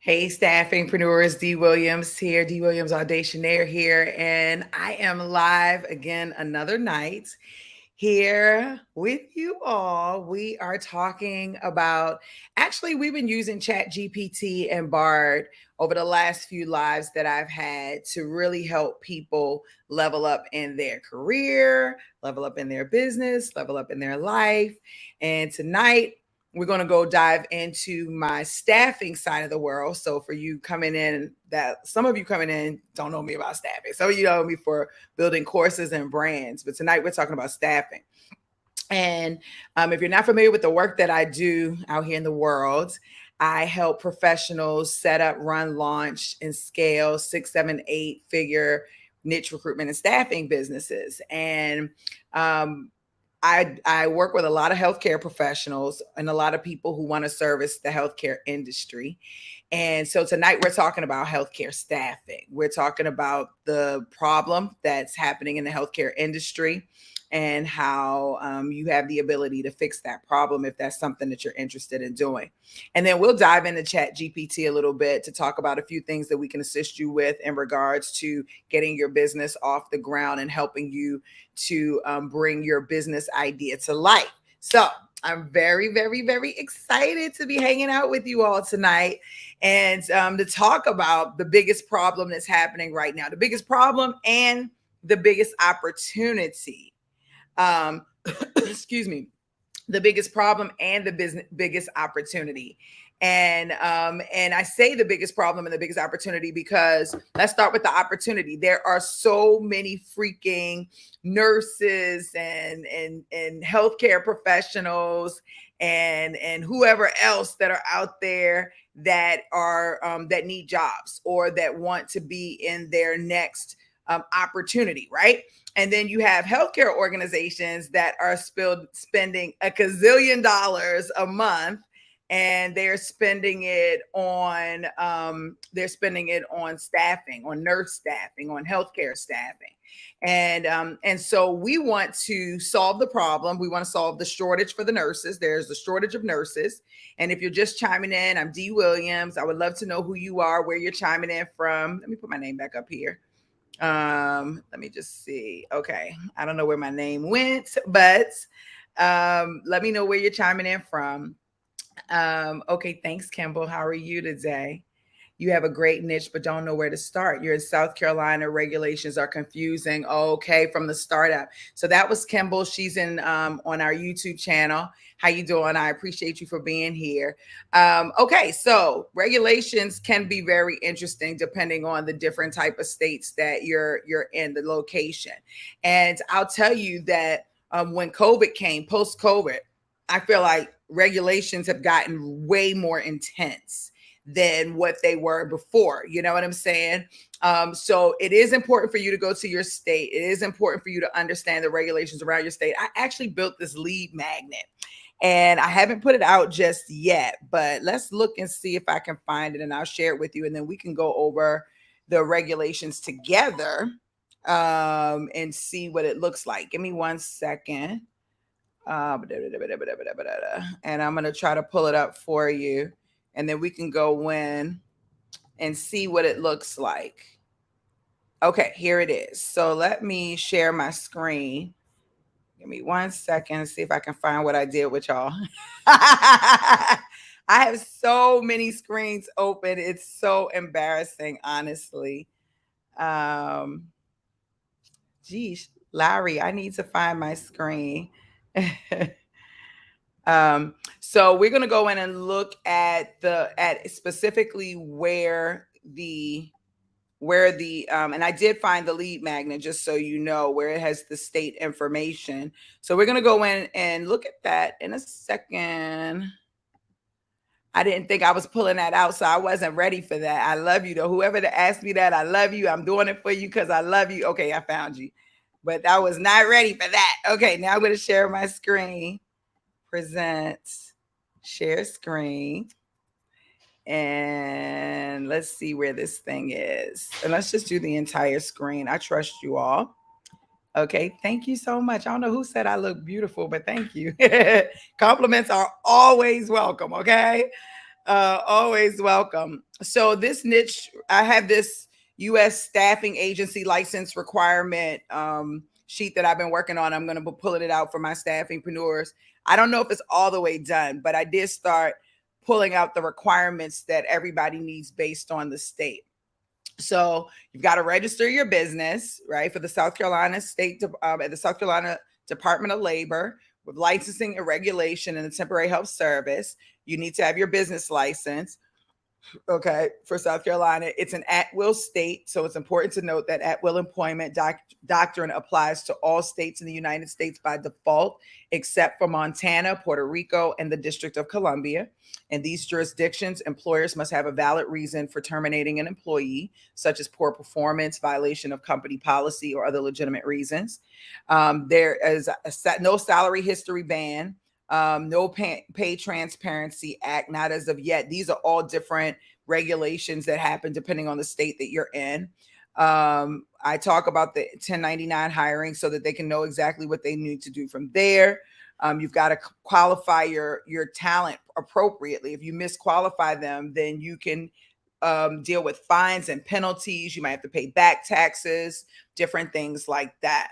Hey, Staffingpreneurs, D. Williams here, D. Williams Audationaire here, and I am live again another night here with you all. We are talking about, actually, we've been using ChatGPT and Bard over the last few lives that I've had to really help people level up in their career, level up in their business, level up in their life. And tonight, we're going to go dive into my staffing side of the world. So for you coming in, that some of you coming in don't know me about staffing. Some of you know me for building courses and brands. But tonight we're talking about staffing. And if you're not familiar with the work that I do out here in the world, I help professionals set up, run, launch, and scale 6, 7, 8 figure niche recruitment and staffing businesses. And I work with a lot of healthcare professionals and a lot of people who want to service the healthcare industry. And so tonight we're talking about healthcare staffing. We're talking about the problem that's happening in the healthcare industry and how you have the ability to fix that problem if that's something that you're interested in doing. And then we'll dive into ChatGPT a little bit to talk about a few things that we can assist you with in regards to getting your business off the ground and helping you to bring your business idea to life. So I'm very, very, very excited to be hanging out with you all tonight and to talk about the biggest problem that's happening right now, the biggest problem and the biggest opportunity. Excuse me, the biggest problem and the biggest opportunity. And I say the biggest problem and the biggest opportunity because let's start with the opportunity. There are so many freaking nurses and healthcare professionals and whoever else that are out there that are that need jobs or that want to be in their next opportunity, right? And then you have healthcare organizations that are spending a gazillion dollars a month, and they're spending it on staffing, on nurse staffing, on healthcare staffing, and so we want to solve the problem. We want to solve the shortage for the nurses. There's a shortage of nurses, and if you're just chiming in, I'm D. Williams. I would love to know who you are, where you're chiming in from. Let me put my name back up here. Let me just see. Okay, I don't know where my name went, but let me know where you're chiming in from. Okay, thanks, Kimball. How are you today? You have a great niche, but don't know where to start. You're in South Carolina. Regulations are confusing. Okay, from the startup. So that was Kimball. She's in on our YouTube channel. How you doing? I appreciate you for being here. Okay, so regulations can be very interesting depending on the different type of states that you're in, the location. And I'll tell you that when COVID came, post COVID, I feel like regulations have gotten way more intense than what they were before. You know what I'm saying? So it is important for you to go to your state. It is important for you to understand the regulations around your state. I actually built this lead magnet and I haven't put it out just yet, but let's look and see if I can find it and I'll share it with you. And then we can go over the regulations together and see what it looks like. Give me 1 second. And I'm going to try to pull it up for you. And then we can go in and see what it looks like. Okay, here it is. So let me share my screen. Give me 1 second and see if I can find what I did with y'all. I have so many screens open. It's so embarrassing, honestly. Geez, Larry, I need to find my screen. So we're going to go in and look at specifically where the and I did find the lead magnet, just so you know, where it has the state information. So we're going to go in and look at that in a second. I didn't think I was pulling that out, so I wasn't ready for that. I love you though. Whoever that asked me that, I love you. I'm doing it for you because I love you. Okay, I found you. But I was not ready for that. Okay, now I'm going to share my screen. Present, share screen, and let's see where this thing is. And let's just do the entire screen. I trust you all. Okay, thank you so much. I don't know who said I look beautiful, but thank you. Compliments are always welcome, okay? Always welcome. So this niche, I have this U.S. staffing agency license requirement sheet that I've been working on. I'm going to be pulling it out for my staffingpreneurs. I don't know if it's all the way done, but I did start pulling out the requirements that everybody needs based on the state. So you've got to register your business, right, for the South Carolina at the South Carolina Department of Labor with licensing and regulation and the temporary health service. You need to have your business license. Okay, for South Carolina, it's an at-will state, so it's important to note that at-will employment doctrine applies to all states in the United States by default, except for Montana, Puerto Rico, and the District of Columbia. In these jurisdictions, employers must have a valid reason for terminating an employee, such as poor performance, violation of company policy, or other legitimate reasons. There is no salary history ban. No pay Transparency Act, not as of yet. These are all different regulations that happen depending on the state that you're in. I talk about the 1099 hiring so that they can know exactly what they need to do from there. You've got to qualify your talent appropriately. If you misqualify them, then you can deal with fines and penalties. You might have to pay back taxes, different things like that.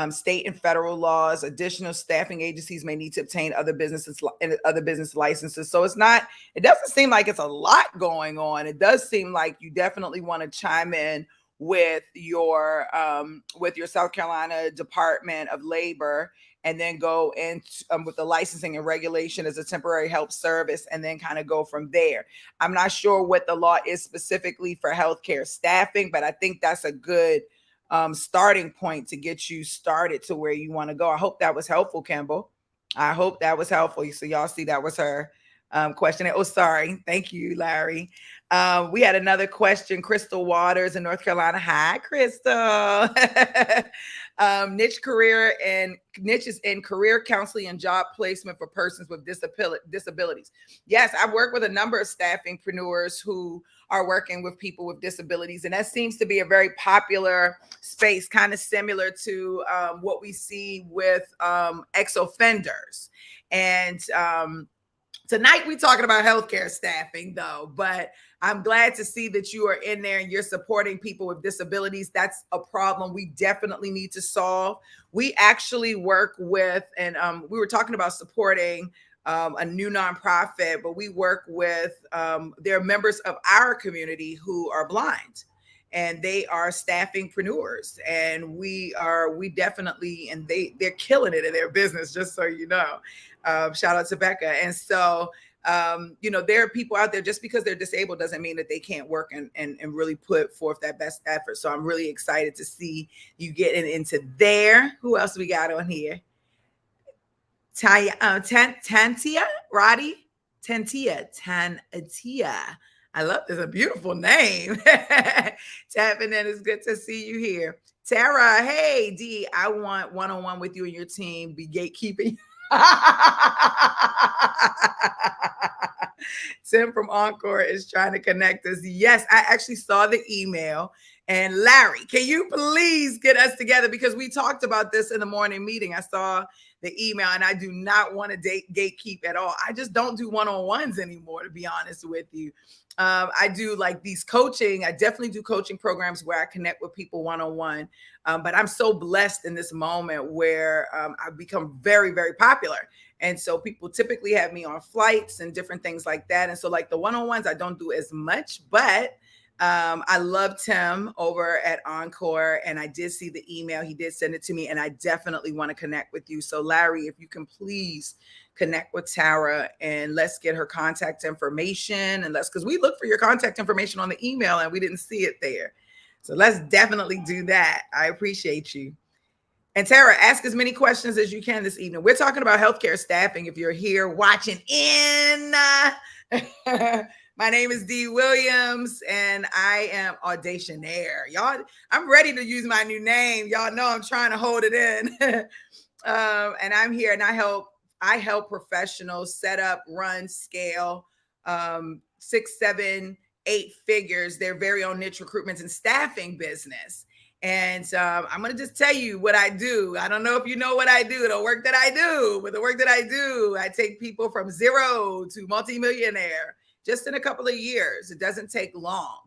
State and federal laws, additional staffing agencies may need to obtain other business licenses. So it doesn't seem like it's a lot going on. It does seem like you definitely want to chime in with your South Carolina Department of Labor, and then go in with the licensing and regulation as a temporary health service, and then kind of go from there. I'm not sure what the law is specifically for healthcare staffing, but I think that's a good starting point to get you started to where you want to go. I hope that was helpful, Kimball. I hope that was helpful. So y'all see that was her question. Oh, sorry. Thank you, Larry. We had another question. Crystal Waters in North Carolina. Hi, Crystal. Niches in career counseling and job placement for persons with disabilities. Yes, I've worked with a number of staffingpreneurs who are working with people with disabilities, and that seems to be a very popular space, kind of similar to what we see with ex-offenders. And tonight we're talking about healthcare staffing, though, but I'm glad to see that you are in there and you're supporting people with disabilities. That's a problem we definitely need to solve. We actually work with, and we were talking about supporting a new nonprofit, but we work with, they're members of our community who are blind, and they are staffingpreneurs, and we definitely, and they're killing it in their business, just so you know. Shout out to Becca. And so, there are people out there, just because they're disabled doesn't mean that they can't work and really put forth that best effort. So I'm really excited to see you getting into there. Who else we got on here? Tantia, Roddy? Tantia. I love this. A beautiful name. Tapping in. It's good to see you here. Tara, hey, D, I want one-on-one with you and your team. Be gatekeeping. Tim from Encore is trying to connect us. Yes, I actually saw the email. And Larry, can you please get us together? Because we talked about this in the morning meeting. I saw the email, and I do not want to gatekeep at all. I just don't do one-on-ones anymore, to be honest with you. I do like these coaching. I definitely do coaching programs where I connect with people one-on-one. But I'm so blessed in this moment where I've become very, very popular. And so people typically have me on flights and different things like that. And so like the one-on-ones, I don't do as much, but I love Tim over at Encore, and I did see the email. He did send it to me, and I definitely want to connect with you. So Larry, if you can please connect with Tara, and let's get her contact information, and because we look for your contact information on the email and we didn't see it there. So let's definitely do that. I appreciate you. And Tara, ask as many questions as you can this evening. We're talking about healthcare staffing. If you're here watching in, my name is Dee Williams, and I am Audationaire. Y'all, I'm ready to use my new name. Y'all know I'm trying to hold it in. And I'm here, and I help professionals set up, run, scale 6, 7, 8 figures, their very own niche recruitment and staffing business. And I'm going to just tell you what I do. I don't know if you know what I do, the work that I do. But the work that I do, I take people from zero to multimillionaire just in a couple of years. It doesn't take long.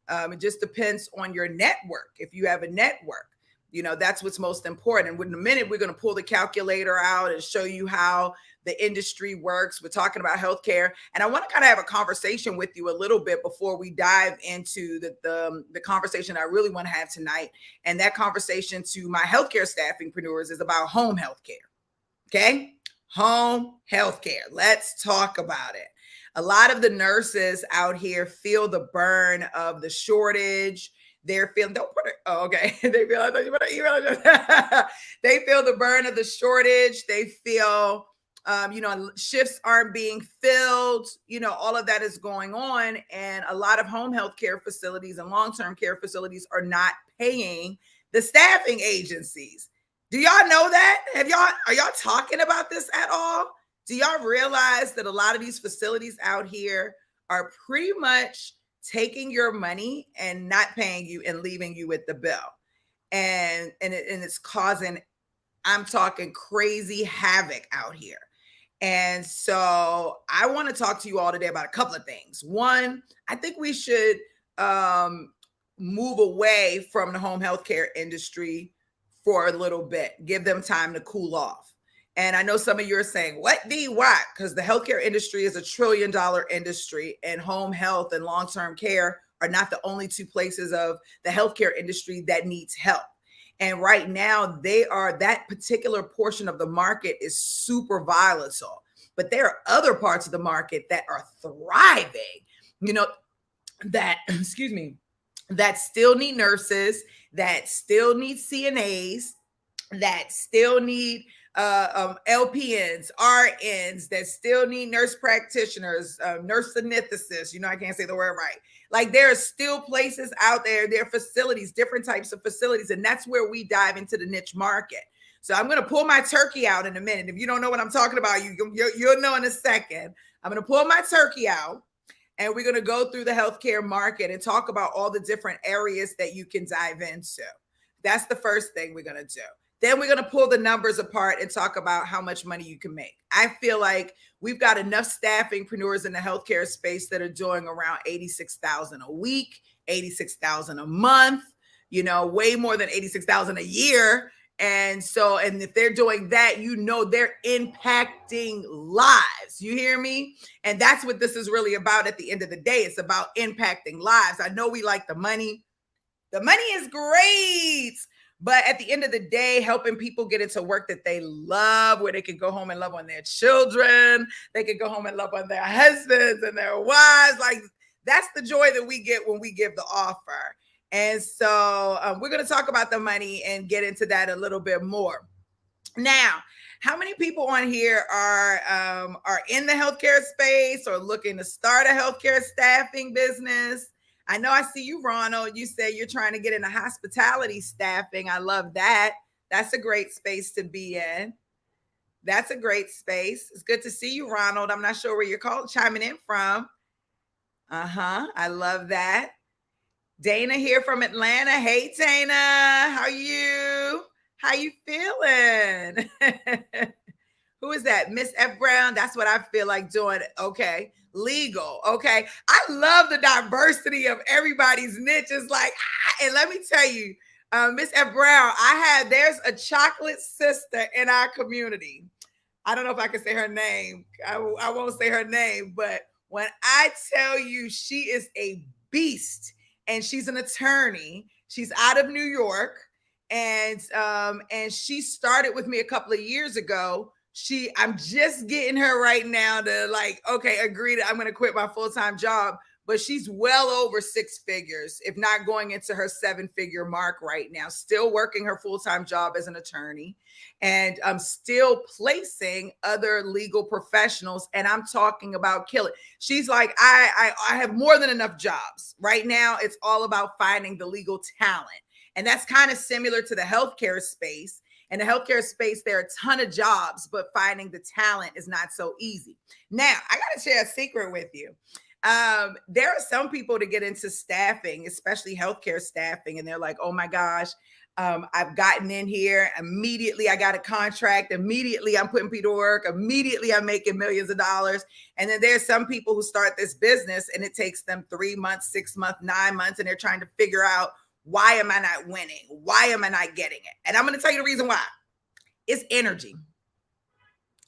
It just depends on your network. If you have a network, that's what's most important. And in a minute, we're going to pull the calculator out and show you how the industry works. We're talking about healthcare. And I want to kind of have a conversation with you a little bit before we dive into the conversation I really want to have tonight. And that conversation to my healthcare staffingpreneurs is about home healthcare. Okay? Home healthcare. Let's talk about it. A lot of the nurses out here feel the burn of the shortage. They're feeling, don't put it, oh, okay. They feel, I thought you better email. They feel the burn of the shortage. They feel, shifts aren't being filled. All of that is going on. And a lot of home health care facilities and long-term care facilities are not paying the staffing agencies. Do y'all know that? Are y'all talking about this at all? Do y'all realize that a lot of these facilities out here are pretty much taking your money and not paying you and leaving you with the bill? And it's causing, I'm talking crazy havoc out here. And so I want to talk to you all today about a couple of things. One, I think we should move away from the home healthcare industry for a little bit, give them time to cool off. And I know some of you are saying, what the what? Because the healthcare industry is $1 trillion industry, and home health and long-term care are not the only two places of the healthcare industry that needs help. And right now that particular portion of the market is super volatile, but there are other parts of the market that are thriving, that still need nurses, that still need CNAs, that still need LPNs, RNs, that still need nurse practitioners, nurse anesthetists. I can't say the word right. Like, there are still places out there, there are facilities, different types of facilities. And that's where we dive into the niche market. So I'm going to pull my turkey out in a minute. If you don't know what I'm talking about, you'll know in a second. I'm going to pull my turkey out, and we're going to go through the healthcare market and talk about all the different areas that you can dive into. That's the first thing we're going to do. Then we're going to pull the numbers apart and talk about how much money you can make. I feel like we've got enough staffingpreneurs in the healthcare space that are doing around $86,000 a week, $86,000 a month, way more than $86,000 a year. And if they're doing that, they're impacting lives. You hear me? And that's what this is really about at the end of the day. It's about impacting lives. I know we like the money. The money is great. But at the end of the day, helping people get into work that they love, where they can go home and love on their children, they can go home and love on their husbands and their wives. Like, that's the joy that we get when we give the offer. And so we're going to talk about the money and get into that a little bit more. Now, how many people on here are in the healthcare space or looking to start a healthcare staffing business? I know I see you, Ronald. You say you're trying to get into hospitality staffing. I love that. That's a great space to be in. That's a great space. It's good to see you, Ronald. I'm not sure where you're chiming in from. I love that. Dana here from Atlanta. Hey, Dana. How are you? How you feeling? Who is that? Miss F. Brown? That's what I feel like doing. Okay. Legal. Okay. I love the diversity of everybody's niche. It's like, and let me tell you, Miss F. Brown, there's a chocolate sister in our community. I don't know if I can say her name. I won't say her name, but when I tell you, she is a beast, and she's an attorney. She's out of New York, and she started with me a couple of years ago. I'm just getting her right now to agree that I'm going to quit my full-time job, but she's well over 6 figures, if not going into her 7-figure mark right now, still working her full-time job as an attorney, and I'm still placing other legal professionals. And I'm talking about killing. She's like, I have more than enough jobs right now. It's all about finding the legal talent. And that's kind of similar to the healthcare space. In the healthcare space, there are a ton of jobs, but finding the talent is not so easy. Now, I got to share a secret with you. There are some people to get into staffing, especially healthcare staffing, and they're like, oh my gosh, I've gotten in here. Immediately, I got a contract. Immediately, I'm putting people to work. Immediately, I'm making millions of dollars. And then there's some people who start this business and it takes them 3 months, 6 months, 9 months, and they're trying to figure out, why am I not winning? Why am I not getting it? And I'm going to tell you the reason why. It's energy.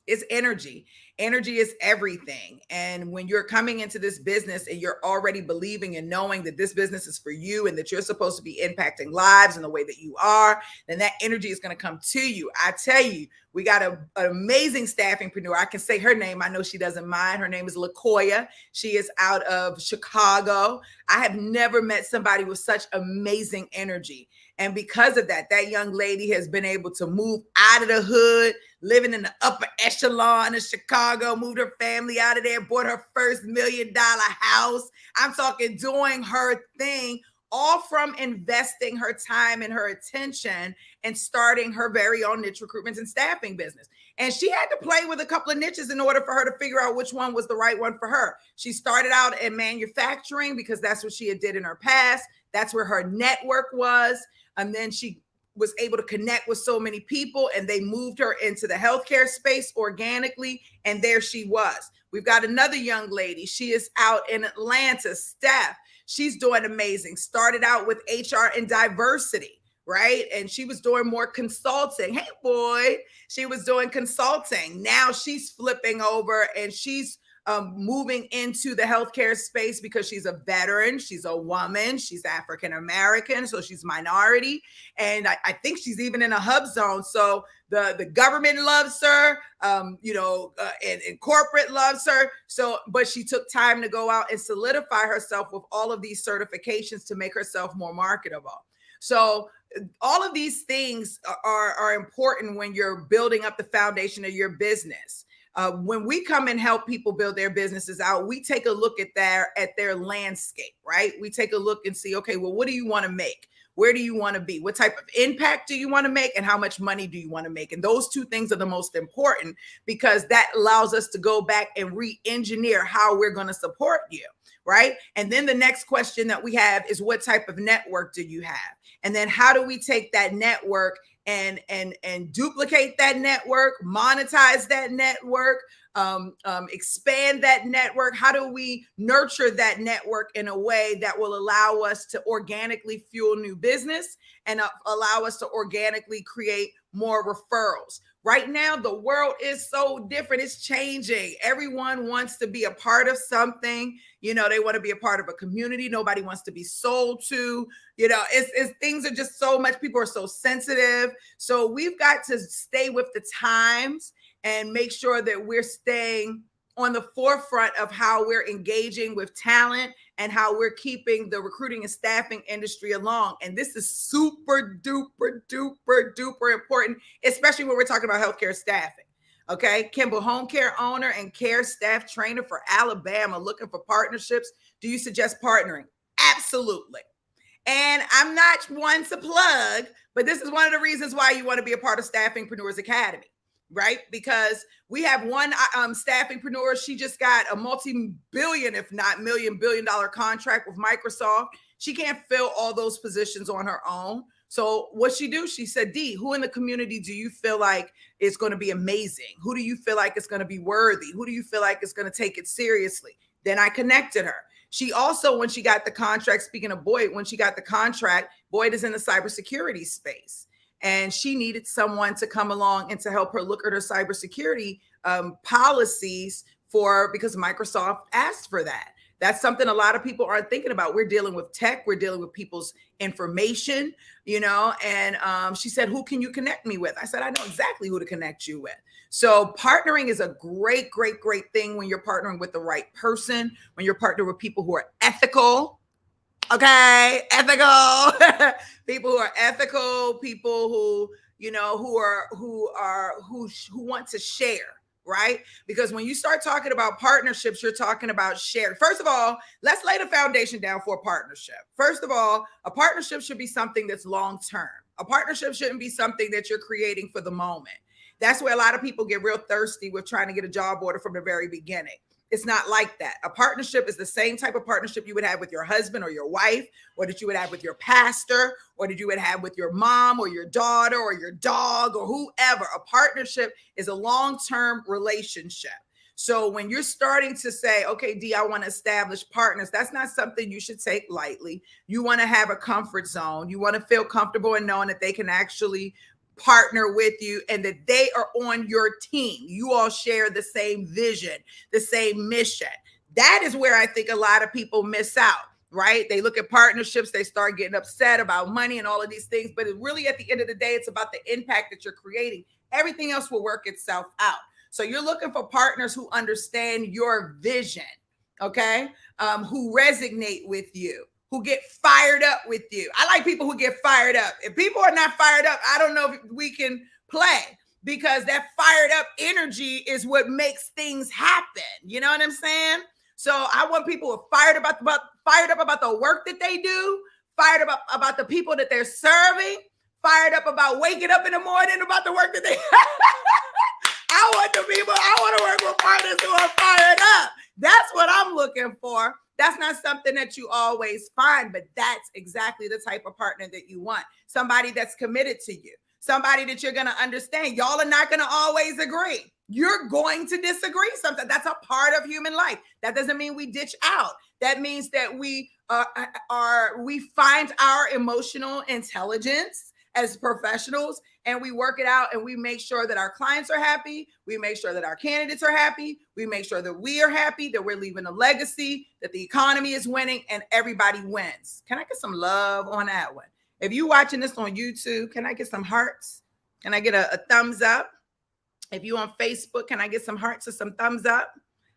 It's energy. Energy is everything. And when you're coming into this business and you're already believing and knowing that this business is for you and that you're supposed to be impacting lives in the way that you are, then that energy is going to come to you. I tell you, we got an amazing staffingpreneur. I can say her name. I know she doesn't mind. Her name is LaKoya. She is out of Chicago. I have never met somebody with such amazing energy. And because of that, that young lady has been able to move out of the hood, living in the upper echelon of Chicago, moved her family out of there, bought her first $1 million house. I'm talking doing her thing, all from investing her time and her attention and starting her very own niche recruitment and staffing business. And she had to play with a couple of niches in order for her to figure out which one was the right one for her. She started out in manufacturing because that's what she had did in her past. That's where her network was. And then she was able to connect with so many people and they moved her into the healthcare space organically. And there she was. We've got another young lady. She is out in Atlanta, Steph. She's doing amazing. Started out with HR and diversity, right? And she was doing more consulting. Hey, boy, she was doing consulting. Now she's flipping over and she's moving into the healthcare space because she's a veteran, she's a woman, she's African-American, so she's minority. And I think she's even in a hub zone. So the government loves her, and corporate loves her. So, but she took time to go out and solidify herself with all of these certifications to make herself more marketable. So all of these things are important when you're building up the foundation of your business. When we come and help people build their businesses out, we take a look at their landscape, right? We take a look and see, okay, well, what do you want to make? Where do you want to be? What type of impact do you want to make? And how much money do you want to make? And those two things are the most important because that allows us to go back and re-engineer how we're going to support you, right? And then the next question that we have is, what type of network do you have? And then how do we take that network and duplicate that network, monetize that network, expand that network? How do we nurture that network in a way that will allow us to organically fuel new business and allow us to organically create more referrals? Right now, the world is so different. It's changing. Everyone wants to be a part of something. They want to be a part of a community. Nobody wants to be sold to. It's things are just so much. People are so sensitive. So we've got to stay with the times and make sure that we're staying on the forefront of how we're engaging with talent and how we're keeping the recruiting and staffing industry along. And this is super duper, duper, duper important, especially when we're talking about healthcare staffing. Okay. Kimball, home care owner and care staff trainer for Alabama, looking for partnerships. Do you suggest partnering? Absolutely. And I'm not one to plug, but this is one of the reasons why you want to be a part of Staffingpreneurs Academy. Right? Because we have one staffingpreneur. She just got a multi-billion, if not billion-dollar contract with Microsoft. She can't fill all those positions on her own. So what she do? She said, D, who in the community do you feel like is going to be amazing? Who do you feel like is going to be worthy? Who do you feel like is going to take it seriously? Then I connected her. She also, when she got the contract, speaking of Boyd, when she got the contract, Boyd is in the cybersecurity space. And she needed someone to come along and to help her look at her cybersecurity policies because Microsoft asked for that. That's something a lot of people aren't thinking about. We're dealing with tech. We're dealing with people's information, and she said, who can you connect me with? I said, I know exactly who to connect you with. So partnering is a great, great, great thing when you're partnering with the right person, when you're partnering with people who are ethical. Okay, ethical people who are ethical, people who who want to share, right? Because when you start talking about partnerships, you're talking about sharing. First of all, let's lay the foundation down for a partnership. First of all, a partnership should be something that's long term. A partnership shouldn't be something that you're creating for the moment. That's where a lot of people get real thirsty with trying to get a job order from the very beginning. It's not like that. A partnership is the same type of partnership you would have with your husband or your wife, or that you would have with your pastor, or that you would have with your mom or your daughter or your dog or whoever. A partnership is a long-term relationship. So when you're starting to say, okay, D, I want to establish partners, that's not something you should take lightly. You want to have a comfort zone. You want to feel comfortable in knowing that they can actually partner with you and that they are on your team. You all share the same vision, the same mission. That is where I think a lot of people miss out, right? They look at partnerships, they start getting upset about money and all of these things. But it really, at the end of the day, it's about the impact that you're creating. Everything else will work itself out. So you're looking for partners who understand your vision, okay? Who resonate with you, who get fired up with you. I like people who get fired up. If people are not fired up, I don't know if we can play, because that fired up energy is what makes things happen. You know what I'm saying? So I want people who are fired up about the work that they do, fired up about the people that they're serving, fired up about waking up in the morning about the work that they I want to work with partners who are fired up. That's what I'm looking for. That's not something that you always find, but that's exactly the type of partner that you want. Somebody that's committed to you, somebody that you're going to understand. Y'all are not going to always agree. You're going to disagree sometimes. That's a part of human life. That doesn't mean we ditch out. That means that we find our emotional intelligence as professionals, and we work it out, and we make sure that our clients are happy. We make sure that our candidates are happy. We make sure that we are happy, that we're leaving a legacy, that the economy is winning, and everybody wins. Can I get some love on that one? If you're watching this on YouTube, can I get some hearts? Can I get a thumbs up? If you're on Facebook, can I get some hearts or some thumbs up?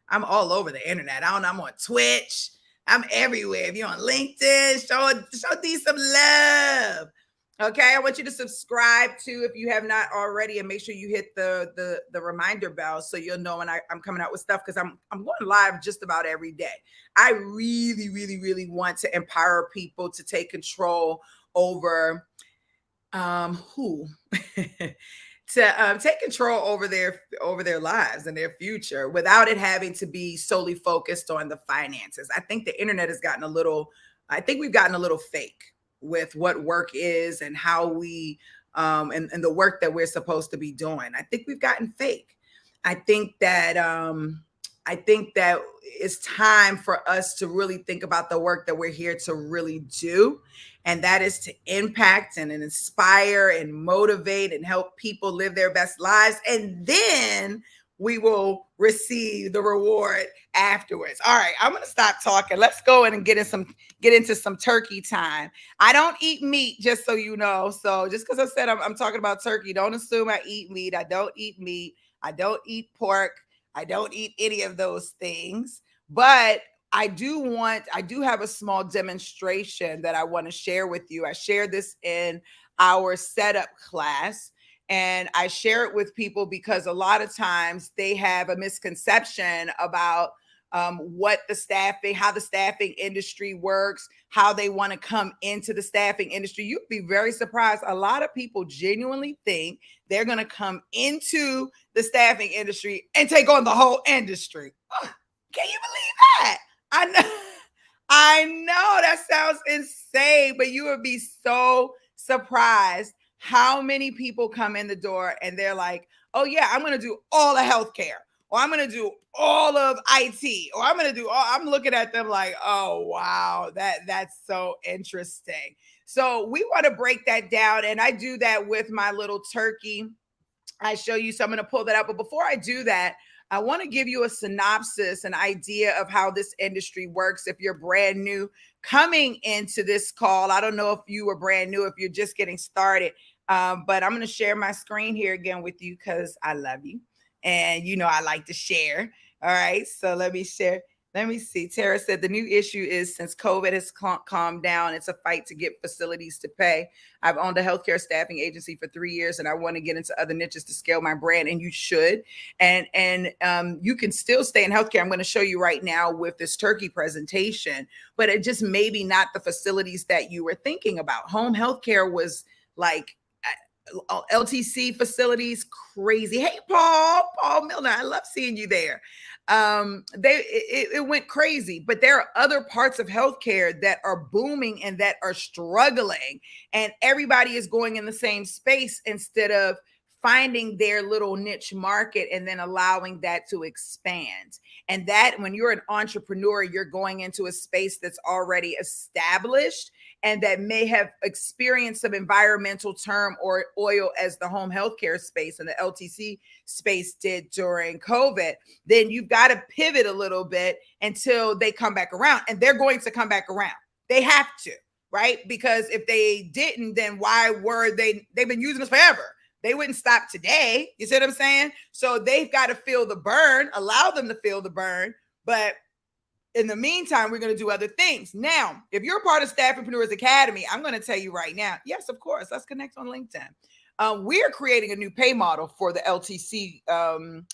I'm all over the internet. I'm on Twitch. I'm everywhere. If you're on LinkedIn, show these some love. Okay, I want you to subscribe too if you have not already, and make sure you hit the reminder bell so you'll know when I'm coming out with stuff, because I'm going live just about every day. I really, really, really want to empower people to take control over take control over their lives and their future without it having to be solely focused on the finances. I think the internet has gotten we've gotten a little fake with what work is and how we and the work that we're supposed to be doing. I think we've gotten fake. I think that it's time for us to really think about the work that we're here to really do. And that is to impact and inspire and motivate and help people live their best lives. And then we will receive the reward afterwards. All right, I'm going to stop talking. Let's go in and get into some turkey time. I don't eat meat, just so you know. So just because I said I'm talking about turkey, don't assume I eat meat. I don't eat meat. I don't eat pork. I don't eat any of those things. But I do have a small demonstration that I want to share with you. I shared this in our setup class. And I share it with people because a lot of times they have a misconception about how the staffing industry works, how they want to come into the staffing industry. You'd be very surprised. A lot of people genuinely think they're going to come into the staffing industry and take on the whole industry. Oh, can you believe that? I know that sounds insane, but you would be so surprised how many people come in the door and they're like, oh yeah, I'm going to do all the healthcare, or I'm going to do all of IT, or I'm looking at them like, oh, wow, that's so interesting. So we want to break that down. And I do that with my little turkey. I show you, so I'm going to pull that up. But before I do that, I want to give you a synopsis, an idea of how this industry works. If you're brand new coming into this call, I don't know if you were brand new, if you're just getting started. But I'm going to share my screen here again with you because I love you. And, I like to share. All right. So let me share. Let me see. Tara said the new issue is since COVID has calmed down, it's a fight to get facilities to pay. I've owned a healthcare staffing agency for 3 years, and I want to get into other niches to scale my brand. And you should. And you can still stay in healthcare. I'm going to show you right now with this turkey presentation, but it just maybe not the facilities that you were thinking about. Home healthcare was like LTC facilities, crazy. Hey, Paul Milner, I love seeing you there. It went crazy. But there are other parts of healthcare that are booming and that are struggling, and everybody is going in the same space instead of finding their little niche market and then allowing that to expand. And that, when you're an entrepreneur, you're going into a space that's already established and that may have experienced some environmental term or oil as the home healthcare space and the LTC space did during COVID. Then you've got to pivot a little bit until they come back around, and they're going to come back around. They have to, right? Because if they didn't, then why were they've been using us forever. They wouldn't stop today. You see what I'm saying? So they've got to feel the burn, allow them to feel the burn. But in the meantime, we're going to do other things. Now, if you're a part of Staffingpreneurs Academy, I'm going to tell you right now, yes, of course, let's connect on LinkedIn. We are creating a new pay model for the LTC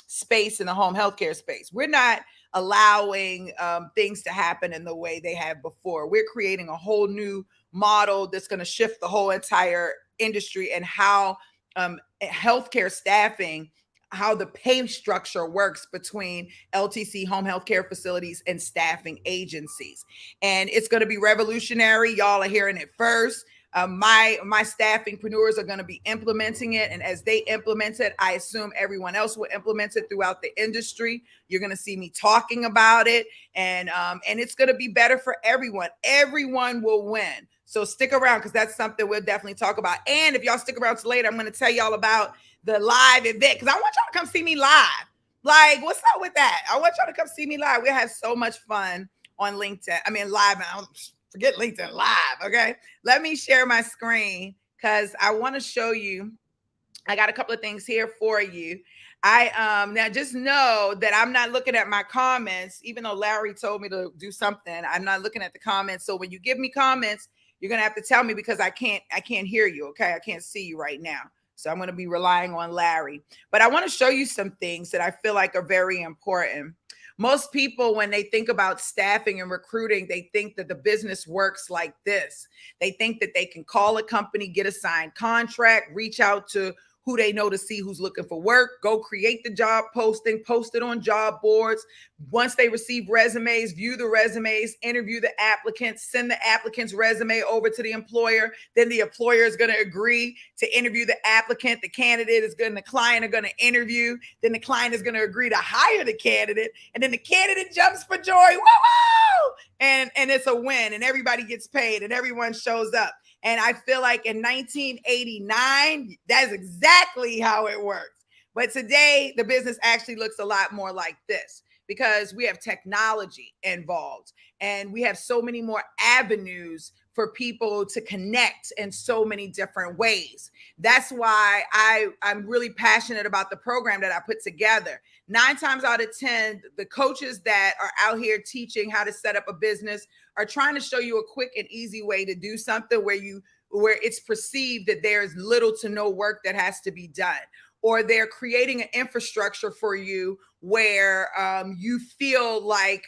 space and the home healthcare space. We're not allowing things to happen in the way they have before. We're creating a whole new model that's going to shift the whole entire industry and how healthcare staffing, how the pay structure works between LTC home healthcare facilities and staffing agencies. And it's going to be revolutionary. Y'all are hearing it first. My staffingpreneurs are going to be implementing it. And as they implement it, I assume everyone else will implement it throughout the industry. You're going to see me talking about it. And it's going to be better for everyone. Everyone will win. So stick around, because that's something we'll definitely talk about. And if y'all stick around till later, I'm going to tell y'all about the live event, because I want y'all to come see me live. Like, what's up with that? I want y'all to come see me live. We have so much fun on LinkedIn. I mean, live. Forget LinkedIn, live. Okay. Let me share my screen, because I want to show you. I got a couple of things here for you. Now just know that I'm not looking at my comments, even though Larry told me to do something. I'm not looking at the comments. So when you give me comments, you're going to have to tell me, because I can't hear you. Okay. I can't see you right now. So I'm going to be relying on Larry. But I want to show you some things that I feel like are very important. Most people, when they think about staffing and recruiting, they think that the business works like this. They think that they can call a company, get a signed contract, reach out to who they know to see who's looking for work, go create the job posting, post it on job boards. Once they receive resumes, view the resumes, interview the applicants, send the applicant's resume over to the employer. Then the employer is going to agree to interview the applicant. The client are going to interview. Then the client is going to agree to hire the candidate. And then the candidate jumps for joy. Woo-woo! And it's a win, and everybody gets paid and everyone shows up. And I feel like in 1989, that's exactly how it works. But today, the business actually looks a lot more like this, because we have technology involved and we have so many more avenues for people to connect in so many different ways. That's why I'm really passionate about the program that I put together. 9 times out of 10, the coaches that are out here teaching how to set up a business are trying to show you a quick and easy way to do something where it's perceived that there's little to no work that has to be done. Or they're creating an infrastructure for you where you feel like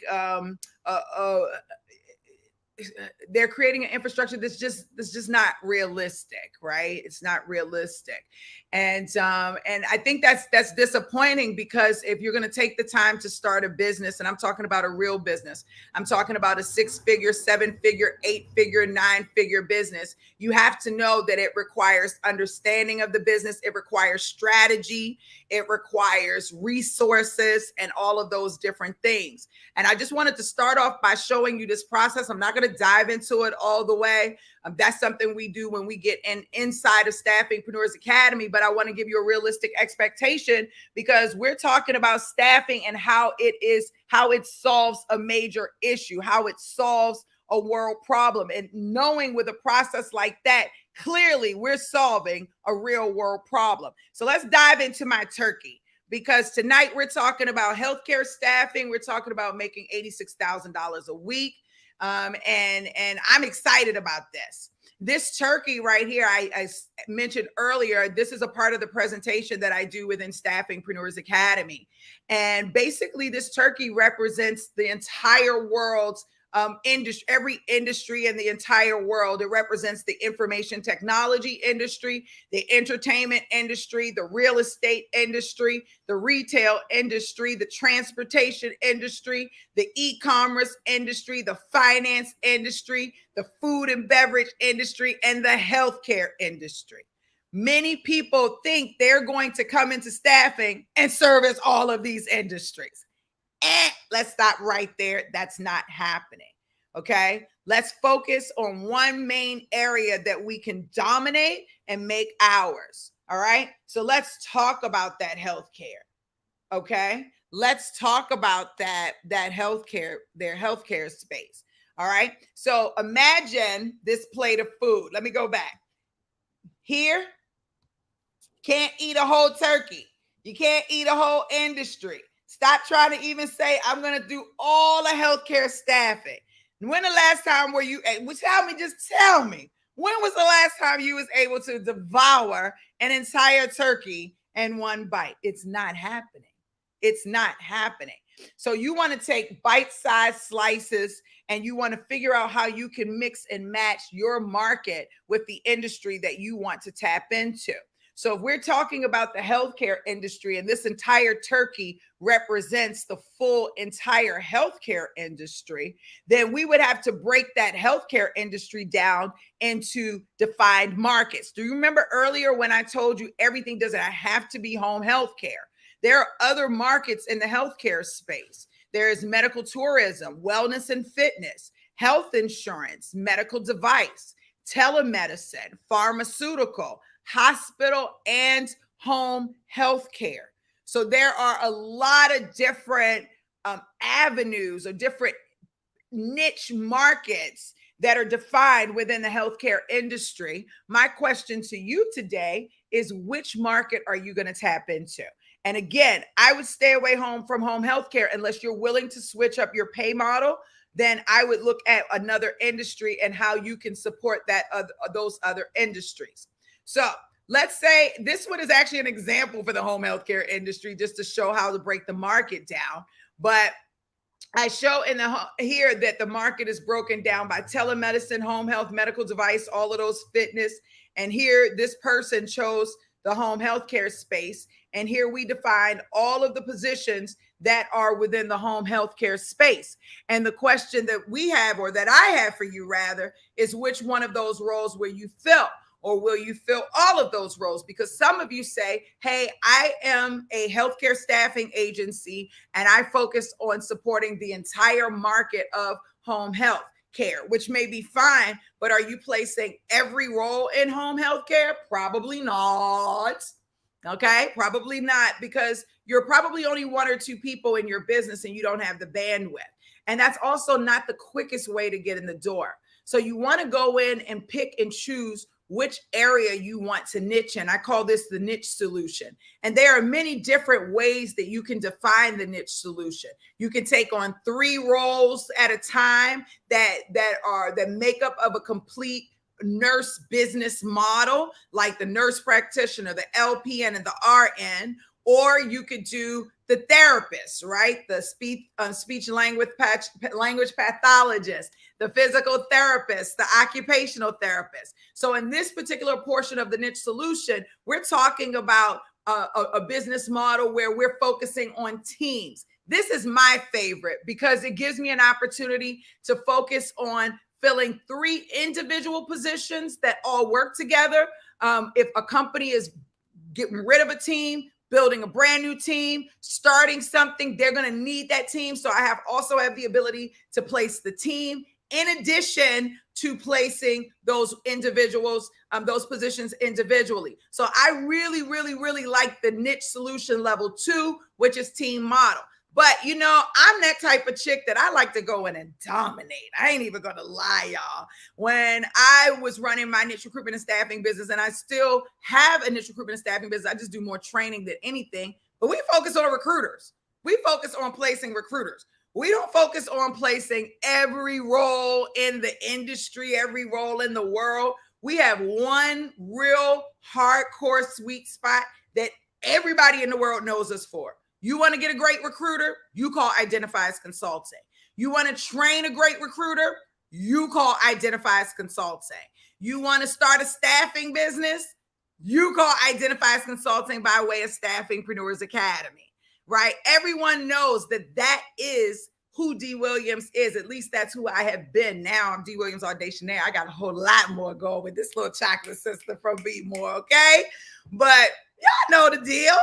they're creating an infrastructure that's just not realistic, right? It's not realistic. And I think that's disappointing, because if you're going to take the time to start a business, and I'm talking about a real business, I'm talking about a 6-figure, 7-figure, 8-figure, 9-figure business, you have to know that it requires understanding of the business. It requires strategy. It requires resources and all of those different things. And I just wanted to start off by showing you this process. I'm not going to dive into it all the way. That's something we do when we get inside of Staffingpreneurs Academy. But I want to give you a realistic expectation, because we're talking about staffing and how it solves a major issue, how it solves a world problem. And knowing with a process like that, clearly we're solving a real world problem. So let's dive into my turkey, because tonight we're talking about healthcare staffing. We're talking about making $86,000 a week. And I'm excited about this. This turkey right here, I mentioned earlier, this is a part of the presentation that I do within Staffingpreneurs Academy. And basically this turkey represents the entire world's industry, every industry in the entire world. It represents the information technology industry, the entertainment industry, the real estate industry, the retail industry, the transportation industry, the e-commerce industry, the finance industry, the food and beverage industry, and the healthcare industry. Many people think they're going to come into staffing and service all of these industries. Let's stop right there. That's not happening. Okay. Let's focus on one main area that we can dominate and make ours. All right. So let's talk about that healthcare. Okay. Let's talk about that healthcare, their healthcare space. All right. So imagine this plate of food. Let me go back. Here, can't eat a whole turkey. You can't eat a whole industry. Stop trying to even say, I'm going to do all the healthcare staffing. When the last time were you, tell me, when was the last time you was able to devour an entire turkey in one bite? It's not happening. It's not happening. So you want to take bite-sized slices and you want to figure out how you can mix and match your market with the industry that you want to tap into. So if we're talking about the healthcare industry and this entire turkey represents the full entire healthcare industry, then we would have to break that healthcare industry down into defined markets. Do you remember earlier when I told you everything doesn't have to be home healthcare? There are other markets in the healthcare space. There is medical tourism, wellness and fitness, health insurance, medical device, telemedicine, pharmaceutical, hospital, and home health care. So there are a lot of different avenues or different niche markets that are defined within the healthcare industry. My question to you today is, which market are you going to tap into? And again, I would stay away from home healthcare unless you're willing to switch up your pay model. Then I would look at another industry and how you can support those other industries. So let's say this one is actually an example for the home healthcare industry, just to show how to break the market down. But I show here that the market is broken down by telemedicine, home health, medical device, all of those fitness. And here this person chose the home healthcare space. And here we define all of the positions that are within the home healthcare space. And the question that we have, or that I have for you rather, is which one of those roles will you fill? Or will you fill all of those roles? Because some of you say, hey, I am a healthcare staffing agency and I focus on supporting the entire market of home health care, which may be fine, but are you placing every role in home health care? Probably not. Okay, probably not, because you're probably only one or two people in your business and you don't have the bandwidth. And that's also not the quickest way to get in the door. So you want to go in and pick and choose which area you want to niche in. I call this the niche solution. And there are many different ways that you can define the niche solution. You can take on 3 roles at a time that make up of a complete nurse business model, like the nurse practitioner, the LPN, and the RN. Or you could do the therapist, right? The speech language pathologist, the physical therapist, the occupational therapist. So in this particular portion of the niche solution, we're talking about a business model where we're focusing on teams. This is my favorite because it gives me an opportunity to focus on filling 3 individual positions that all work together. If a company is getting rid of a team, building a brand new team, starting something, they're going to need that team. So I also have the ability to place the team in addition to placing those individuals, those positions individually. So I really, really, really like the niche solution level 2, which is team model. But, you know, I'm that type of chick that I like to go in and dominate. I ain't even going to lie, y'all. When I was running my niche recruitment and staffing business, and I still have a niche recruitment and staffing business, I just do more training than anything. But we focus on recruiters. We focus on placing recruiters. We don't focus on placing every role in the industry, every role in the world. We have one real hardcore sweet spot that everybody in the world knows us for. You want to get a great recruiter? You call Identifies Consulting. You want to train a great recruiter? You call Identifies Consulting. You want to start a staffing business? You call Identifies Consulting by way of Staffingpreneurs Academy, right? Everyone knows that that is who D. Williams is. At least that's who I have been. Now I'm D. Williams Audationaire. I got a whole lot more going with this little chocolate sister from Be More, okay? But y'all know the deal.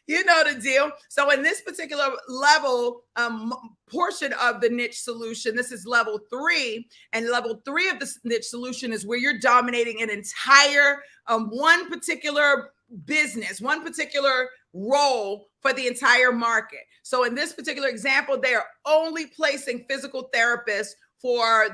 You know the deal. So in this particular level portion of the niche solution, this is level 3. And level 3 of the niche solution is where you're dominating an entire one particular business, one particular role for the entire market. So in this particular example, they are only placing physical therapists for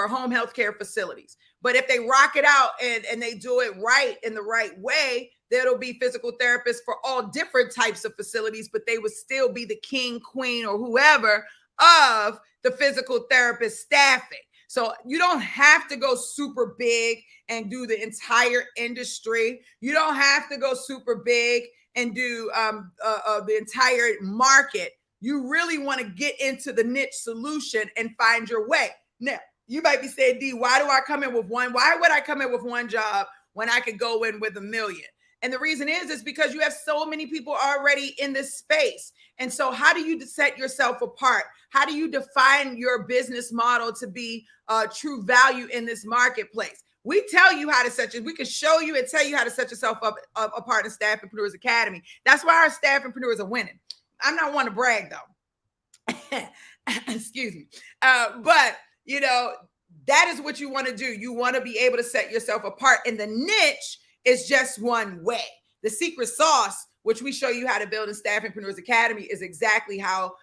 home healthcare facilities. But if they rock it out and they do it right in the right way, there'll be physical therapists for all different types of facilities, but they would still be the king, queen, or whoever of the physical therapist staffing. So you don't have to go super big and do the entire industry. You don't have to go super big and do the entire market. You really want to get into the niche solution and find your way. Now, you might be saying, D, why do I come in with one? Why would I come in with one job when I could go in with 1 million? And the reason is because you have so many people already in this space. And so how do you set yourself apart? How do you define your business model to be true value in this marketplace? We tell you how to we can show you and tell you how to set yourself up apart in Staffingpreneurs Academy. That's why our Staffingpreneurs are winning. I'm not one to brag though. Excuse me. But you know, that is what you want to do. You want to be able to set yourself apart. And the niche is just one way. The secret sauce, which we show you how to build in Staffingpreneurs Academy, is exactly how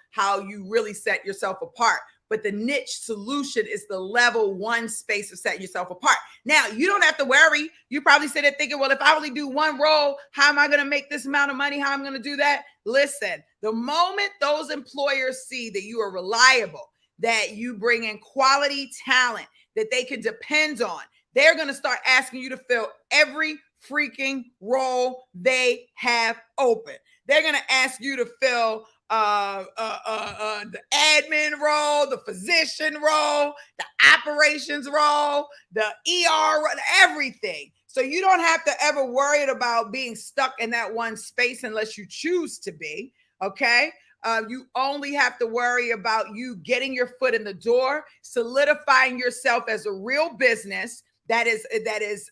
you really set yourself apart. But the niche solution is the level 1 space of setting yourself apart. Now, you don't have to worry. You probably sit there thinking, well, if I only do one role, how am I going to make this amount of money? How am I going to do that? Listen, the moment those employers see that you are reliable, that you bring in quality talent that they can depend on, they're going to start asking you to fill every freaking role they have open. They're going to ask you to fill the admin role, the physician role, the operations role, the ER, everything. So you don't have to ever worry about being stuck in that one space unless you choose to be, okay? You only have to worry about you getting your foot in the door, solidifying yourself as a real business that is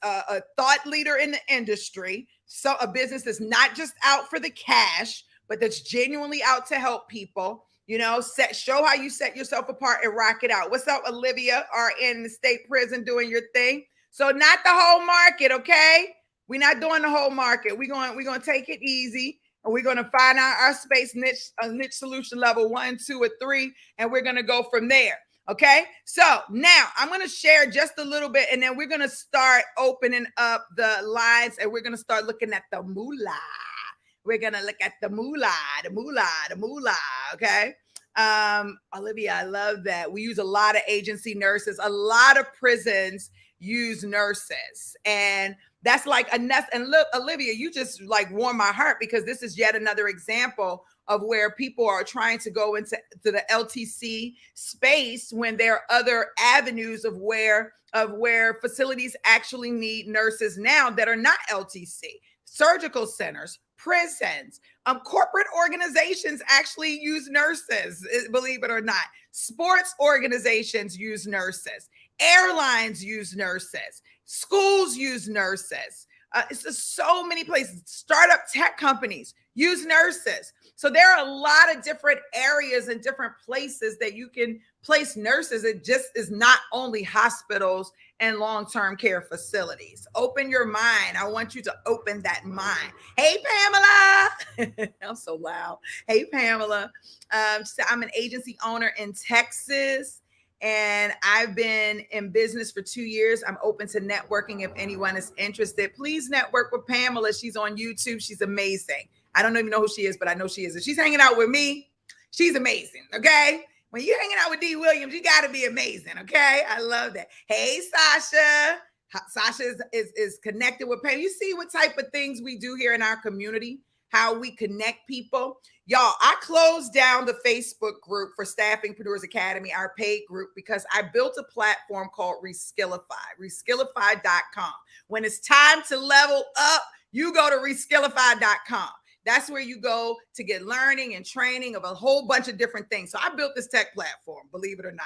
a thought leader in the industry. So a business that's not just out for the cash, but that's genuinely out to help people. You know, show how you set yourself apart and rock it out. What's up, Olivia? Are in the state prison doing your thing. So not the whole market, okay? We're not doing the whole market. We're going to take it easy. And we're going to find out our space niche solution level 1, 2, or 3, and we're going to go from there. Okay. So now I'm going to share just a little bit, and then we're going to start opening up the lines, and we're going to start looking at the moolah. We're going to look at the moolah. Okay. Olivia, I love that. We use a lot of agency nurses. A lot of prisons use nurses, and that's like a nest. And look, Olivia, you just like warm my heart, because this is yet another example of where people are trying to go into the LTC space when there are other avenues of where facilities actually need nurses now that are not LTC. Surgical centers, prisons, corporate organizations actually use nurses, believe it or not. Sports organizations use nurses. Airlines use nurses. Schools use nurses. It's just so many places. Startup tech companies use nurses. So there are a lot of different areas and different places that you can place nurses. It just is not only hospitals and long-term care facilities. Open your mind. I want you to open that mind. Hey, Pamela. I'm so loud. Hey, Pamela. So I'm an agency owner in Texas, and I've been in business for 2 years. I'm open to networking if anyone is interested. Please network with Pamela. She's on YouTube. She's amazing. I don't even know who she is, but I know she is. If she's hanging out with me, she's amazing, okay? When you're hanging out with D. Williams, you got to be amazing, okay? I love that. Hey, Sasha. Sasha is connected with Pam. You see what type of things we do here in our community? how we connect people. Y'all, I closed down the Facebook group for Staffingpreneurs Academy, our paid group, because I built a platform called reskillify.com. When it's time to level up, you go to reskillify.com. That's where you go to get learning and training of a whole bunch of different things. So I built this tech platform, believe it or not.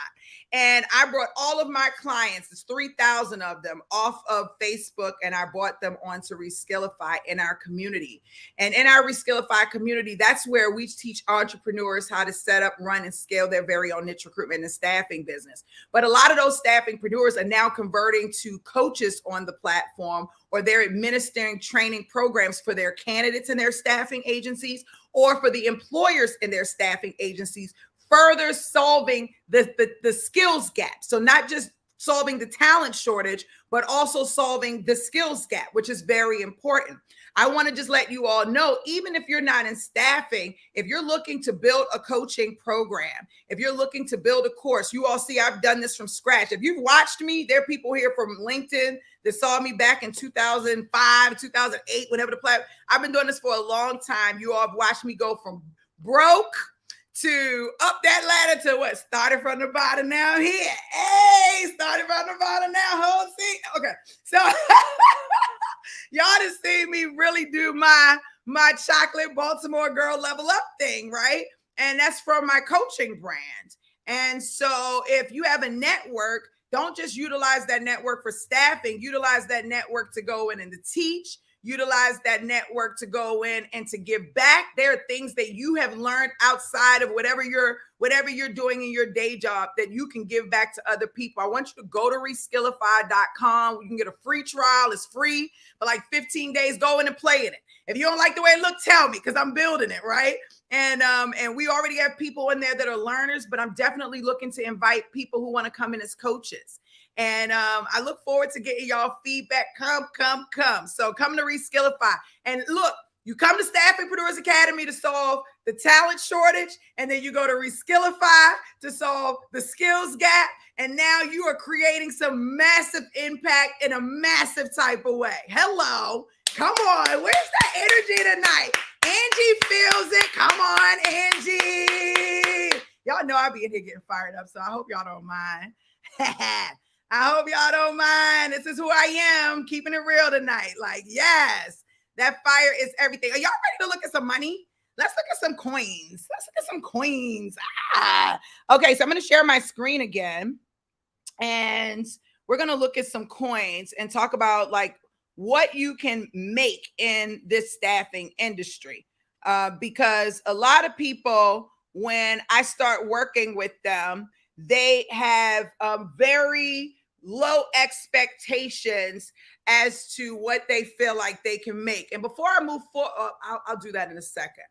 And I brought all of my clients, it's 3,000 of them, off of Facebook, and I brought them onto Reskillify in our community. And in our Reskillify community, that's where we teach entrepreneurs how to set up, run, and scale their very own niche recruitment and staffing business. But a lot of those staffingpreneurs are now converting to coaches on the platform, or they're administering training programs for their candidates in their staffing agencies or for the employers in their staffing agencies, further solving the skills gap. So not just solving the talent shortage, but also solving the skills gap, which is very important. I want to just let you all know, even if you're not in staffing, if you're looking to build a coaching program, if you're looking to build a course, you all see I've done this from scratch. If you've watched me, there are people here from LinkedIn that saw me back in 2005, 2008, whenever the platform. I've been doing this for a long time. You all have watched me go from broke to up that ladder to what? Started from the bottom, now I'm here. Hey, started from the bottom, now whole seat. Okay, so y'all just see me really do my chocolate Baltimore girl level up thing, right? And that's from my coaching brand. And so if you have a network, don't just utilize that network for staffing, utilize that network to go in and to teach, utilize that network to go in and to give back. There are things that you have learned outside of whatever you're doing in your day job that you can give back to other people. I want you to go to reskillify.com. You can get a free trial. It's free for like 15 days. Go in and play in it. If you don't like the way it looks, tell me, because I'm building it, right? And we already have people in there that are learners, but I'm definitely looking to invite people who want to come in as coaches. And I look forward to getting y'all feedback. Come. So come to Reskillify. And look, you come to Staffingpreneurs Academy to solve the talent shortage, and then you go to Reskillify to solve the skills gap. And now you are creating some massive impact in a massive type of way. Hello. Come on. Where's the energy tonight? Angie feels it. Come on, Angie. Y'all know I be in here getting fired up, so I hope y'all don't mind. I hope y'all don't mind. This is who I am, keeping it real tonight. Like, yes, that fire is everything. Are y'all ready to look at some money? Let's look at some coins. Okay, so I'm going to share my screen again. And we're going to look at some coins and talk about like what you can make in this staffing industry. Because a lot of people, when I start working with them, they have very low expectations as to what they feel like they can make. And before I move forward, I'll do that in a second.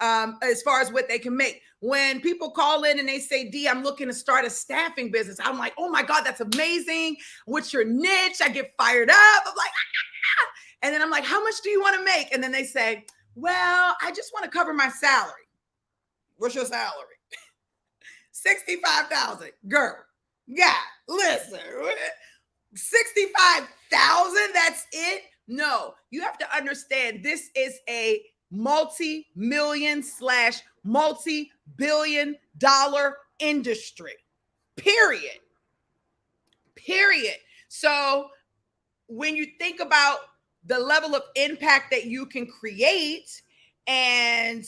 As far as what they can make, when people call in and they say, D, I'm looking to start a staffing business, I'm like, oh my God, that's amazing. What's your niche? I get fired up. I'm like, ah! And then I'm like, how much do you want to make? And then they say, well, I just want to cover my salary. What's your salary? 65,000. Girl, yeah, listen, 65,000, that's it? No, you have to understand this is a multi-million / multi-billion-dollar industry, period. So when you think about the level of impact that you can create and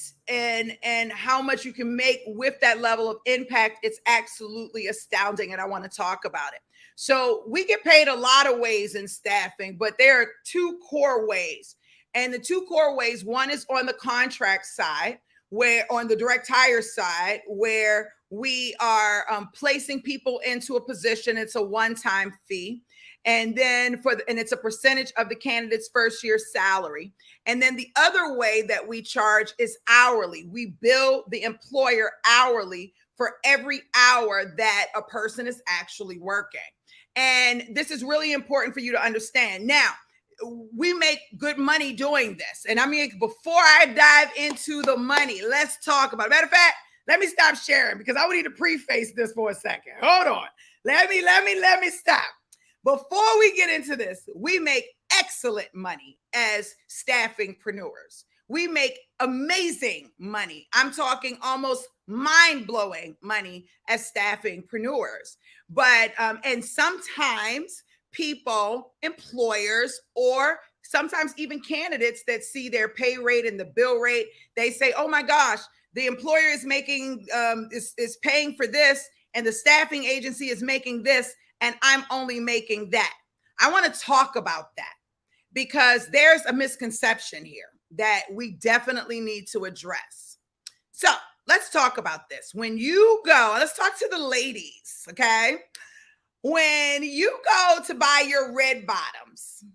how much you can make with that level of impact, it's absolutely astounding. And I want to talk about it. So we get paid a lot of ways in staffing, but there are two core ways. And the two core ways, one is on the contract side, where on the direct hire side, where we are placing people into a position. It's a one-time fee. And then it's a percentage of the candidate's first year salary. And then the other way that we charge is hourly. We bill the employer hourly for every hour that a person is actually working. And this is really important for you to understand. Now, we make good money doing this. And I mean, before I dive into the money, let's talk about it. Matter of fact, let me stop sharing because I would need to preface this for a second. Hold on. Let me stop. Before we get into this, we make excellent money as staffingpreneurs. We make amazing money. I'm talking almost mind-blowing money as staffingpreneurs. But and sometimes people, employers, or sometimes even candidates that see their pay rate and the bill rate, they say, "Oh my gosh, the employer is making is paying for this, and the staffing agency is making this, and I'm only making that." I want to talk about that because there's a misconception here that we definitely need to address. So let's talk about this. When you go, let's talk to the ladies, okay? When you go to buy your red bottoms,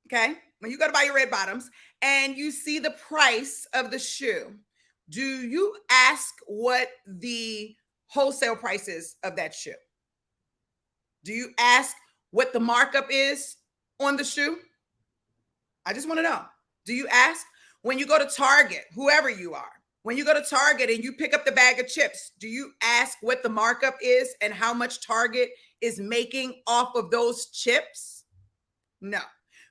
okay? When you go to buy your red bottoms and you see the price of the shoe, do you ask what the wholesale price is of that shoe? Do you ask what the markup is on the shoe? I just want to know. Do you ask? When you go to Target, whoever you are, when you go to Target and you pick up the bag of chips, do you ask what the markup is and how much Target is making off of those chips? No.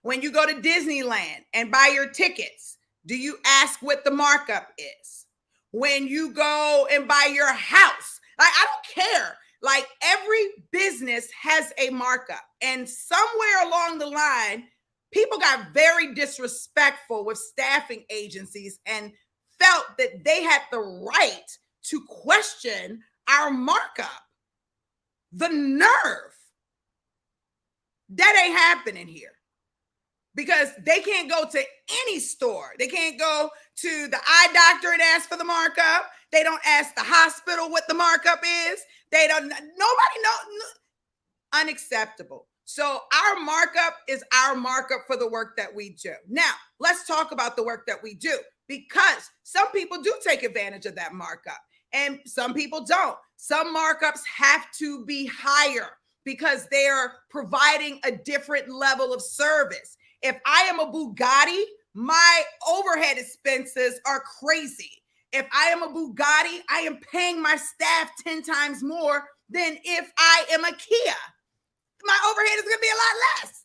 When you go to Disneyland and buy your tickets, do you ask what the markup is? When you go and buy your house, like, I don't care. Like, every business has a markup. And somewhere along the line, people got very disrespectful with staffing agencies and felt that they had the right to question our markup. The nerve. That ain't happening here. Because they can't go to any store. They can't go to the eye doctor and ask for the markup. They don't ask the hospital what the markup is. They don't, nobody know. Unacceptable. So our markup is our markup for the work that we do. Now, let's talk about the work that we do, because some people do take advantage of that markup and some people don't. Some markups have to be higher because they are providing a different level of service. If I am a Bugatti, my overhead expenses are crazy. If I am a Bugatti, I am paying my staff 10 times more than if I am a Kia. My overhead is going to be a lot less.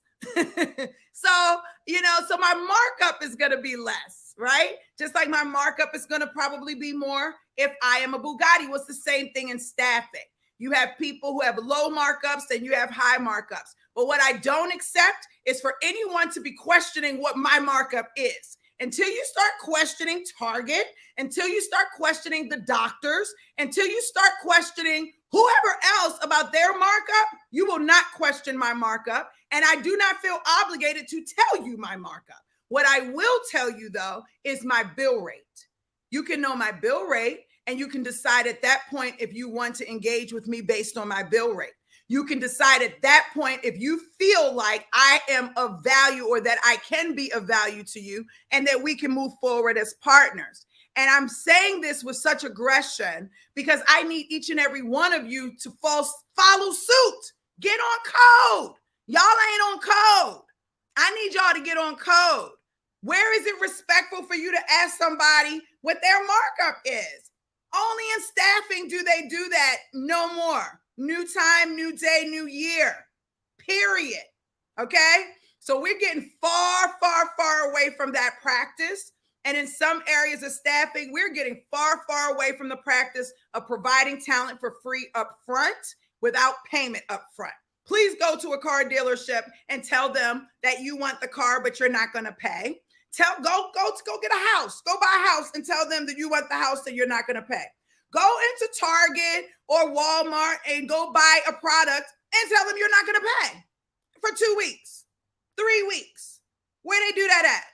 So my markup is going to be less, right? Just like my markup is going to probably be more if I am a Bugatti. What's the same thing in staffing? You have people who have low markups and you have high markups. But what I don't accept is for anyone to be questioning what my markup is. Until you start questioning Target, until you start questioning the doctors, until you start questioning whoever else about their markup, you will not question my markup. And I do not feel obligated to tell you my markup. What I will tell you, though, is my bill rate. You can know my bill rate, and you can decide at that point if you want to engage with me based on my bill rate. You can decide at that point if you feel like I am of value or that I can be of value to you and that we can move forward as partners. And I'm saying this with such aggression because I need each and every one of you to follow suit. Get on code. Y'all ain't on code. I need y'all to get on code. Where is it respectful for you to ask somebody what their markup is? Only in staffing do they do that. No more. New time, new day, new year. Period. Okay? So we're getting far, far, far away from that practice. And in some areas of staffing, we're getting far, far away from the practice of providing talent for free up front without payment up front. Please go to a car dealership and tell them that you want the car, but you're not going to pay. Go get a house. Go buy a house and tell them that you want the house and you're not going to pay. Go into Target or Walmart and go buy a product and tell them you're not going to pay for 2 weeks, 3 weeks. Where they do that at?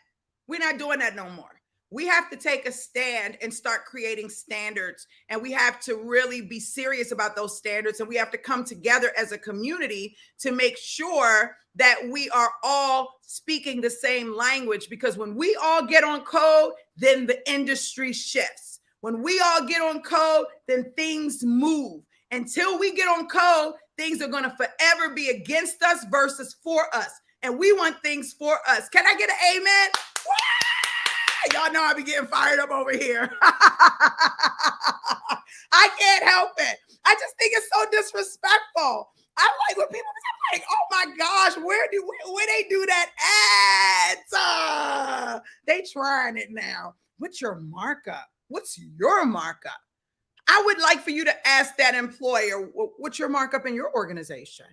We're not doing that no more. We have to take a stand and start creating standards, and we have to really be serious about those standards, and we have to come together as a community to make sure that we are all speaking the same language, because when we all get on code, then the industry shifts. When we all get on code, then things move. Until we get on code, things are going to forever be against us versus for us, and we want things for us. Can I get an amen? Y'all know I be getting fired up over here. I can't help it. I just think it's so disrespectful. I like when people, I'm like, oh my gosh, where they do that ads? They trying it now. What's your markup? What's your markup? I would like for you to ask that employer, what's your markup in your organization?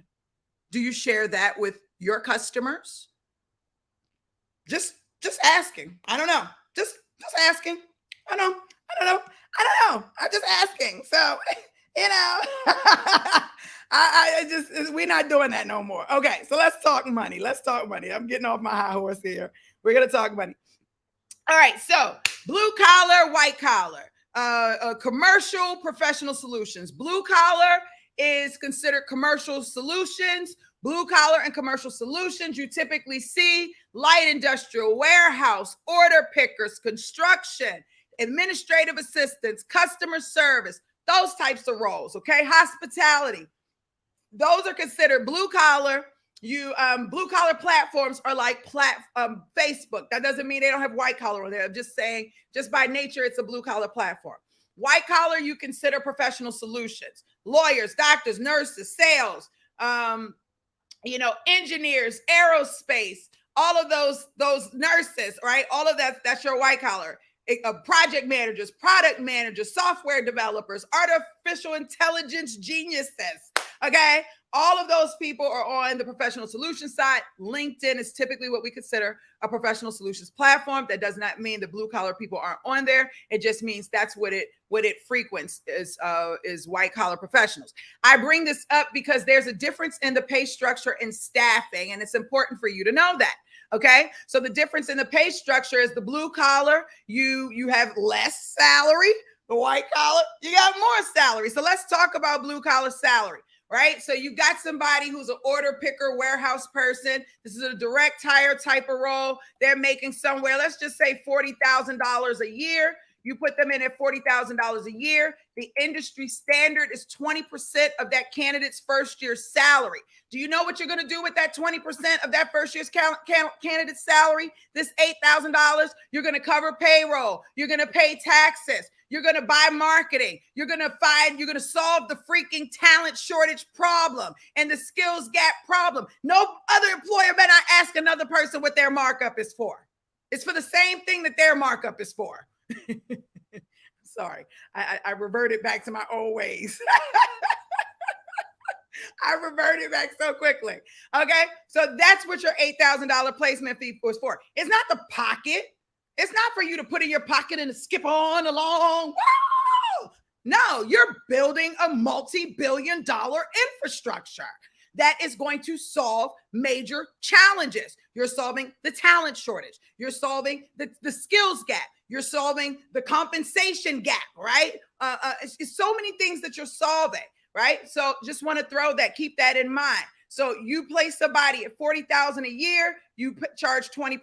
Do you share that with your customers? Just asking. I don't know. Just asking. I don't know. I'm just asking. So, I just, we're not doing that no more. Okay, so let's talk money. I'm getting off my high horse here. We're gonna talk money. All right, so blue collar, white collar, commercial, professional solutions. Blue collar is considered commercial solutions. Blue collar and commercial solutions, you typically see light industrial, warehouse, order pickers, construction, administrative assistants, customer service, those types of roles, okay? Hospitality. Those are considered blue collar. Blue collar platforms are like Facebook. That doesn't mean they don't have white collar on there. I'm just saying, just by nature, it's a blue collar platform. White collar, you consider professional solutions. Lawyers, doctors, nurses, sales, engineers, aerospace, all of those nurses, right? All of that's your white collar. Project managers, product managers, software developers, artificial intelligence geniuses, okay? All of those people are on the professional solutions side. LinkedIn is typically what we consider a professional solutions platform. That does not mean the blue collar people aren't on there. It just means that's what it frequents is white collar professionals. I bring this up because there's a difference in the pay structure in staffing, and it's important for you to know that. Okay, so the difference in the pay structure is the blue collar, you have less salary. The white collar, you got more salary. So let's talk about blue collar salary. Right? So you've got somebody who's an order picker, warehouse person. This is a direct hire type of role. They're making somewhere, let's just say $40,000 a year. You put them in at $40,000 a year. The industry standard is 20% of that candidate's first year salary. Do you know what you're going to do with that 20% of that first year's candidate's salary? This $8,000, you're going to cover payroll. You're going to pay taxes. You're going to buy marketing. You're going to solve the freaking talent shortage problem and the skills gap problem. No other employer better not ask another person what their markup is for. It's for the same thing that their markup is for. Sorry, I reverted back to my old ways. I reverted back so quickly. Okay, so that's what your $8,000 placement fee was for. It's not the pocket. It's not for you to put in your pocket and skip on along. Whoa! No, you're building a multi-billion-dollar infrastructure that is going to solve major challenges. You're solving the talent shortage. You're solving the skills gap. You're solving the compensation gap, right? It's so many things that you're solving, right? So just want to throw that, keep that in mind. So you place somebody at $40,000 a year, you charge 20%,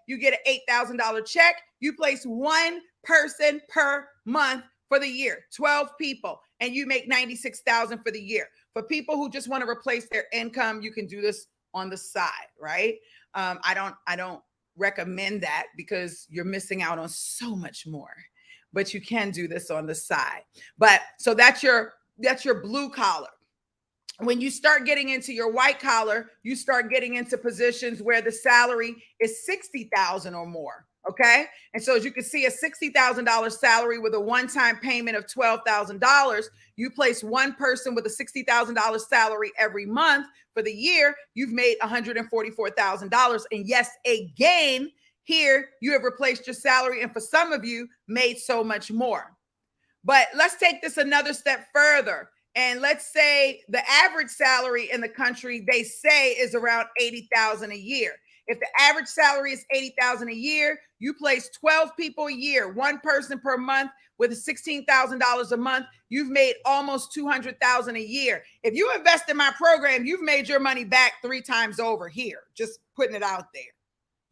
you get an $8,000 check, you place one person per month for the year, 12 people, and you make $96,000 for the year. For people who just want to replace their income, you can do this on the side, right? I don't recommend that because you're missing out on so much more, but you can do this on the side. But so that's your blue collar. When you start getting into your white collar, you start getting into positions where the salary is $60,000 or more. Okay. And so as you can see, a $60,000 salary with a one-time payment of $12,000, you place one person with a $60,000 salary every month for the year, you've made $144,000. And yes, again, here you have replaced your salary. And for some of you made so much more. But let's take this another step further. And let's say the average salary in the country, they say, is around $80,000 a year. If the average salary is $80,000 a year, you place 12 people a year, one person per month with $16,000 a month, you've made almost $200,000 a year. If you invest in my program, you've made your money back 3 times over here. Just putting it out there.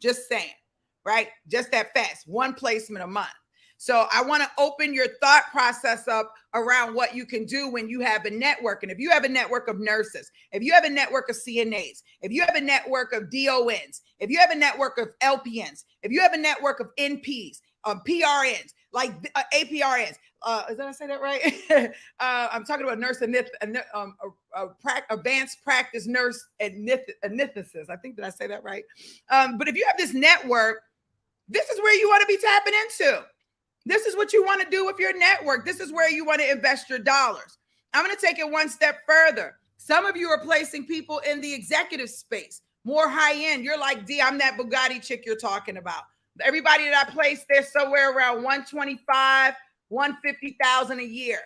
Just saying, right? Just that fast, one placement a month. So I want to open your thought process up around what you can do when you have a network. And if you have a network of nurses, if you have a network of CNAs, if you have a network of DONs, if you have a network of LPNs, if you have a network of NPs, PRNs, like APRNs, did I say that right? I'm talking about nurse advanced practice nurse anesthetist. I think, did I say that right? But if you have this network, this is where you want to be tapping into. This is what you want to do with your network. This is where you want to invest your dollars. I'm going to take it one step further. Some of you are placing people in the executive space, more high end. You're like, D, I'm that Bugatti chick you're talking about. Everybody that I placed, they're somewhere around 125, 150,000 a year.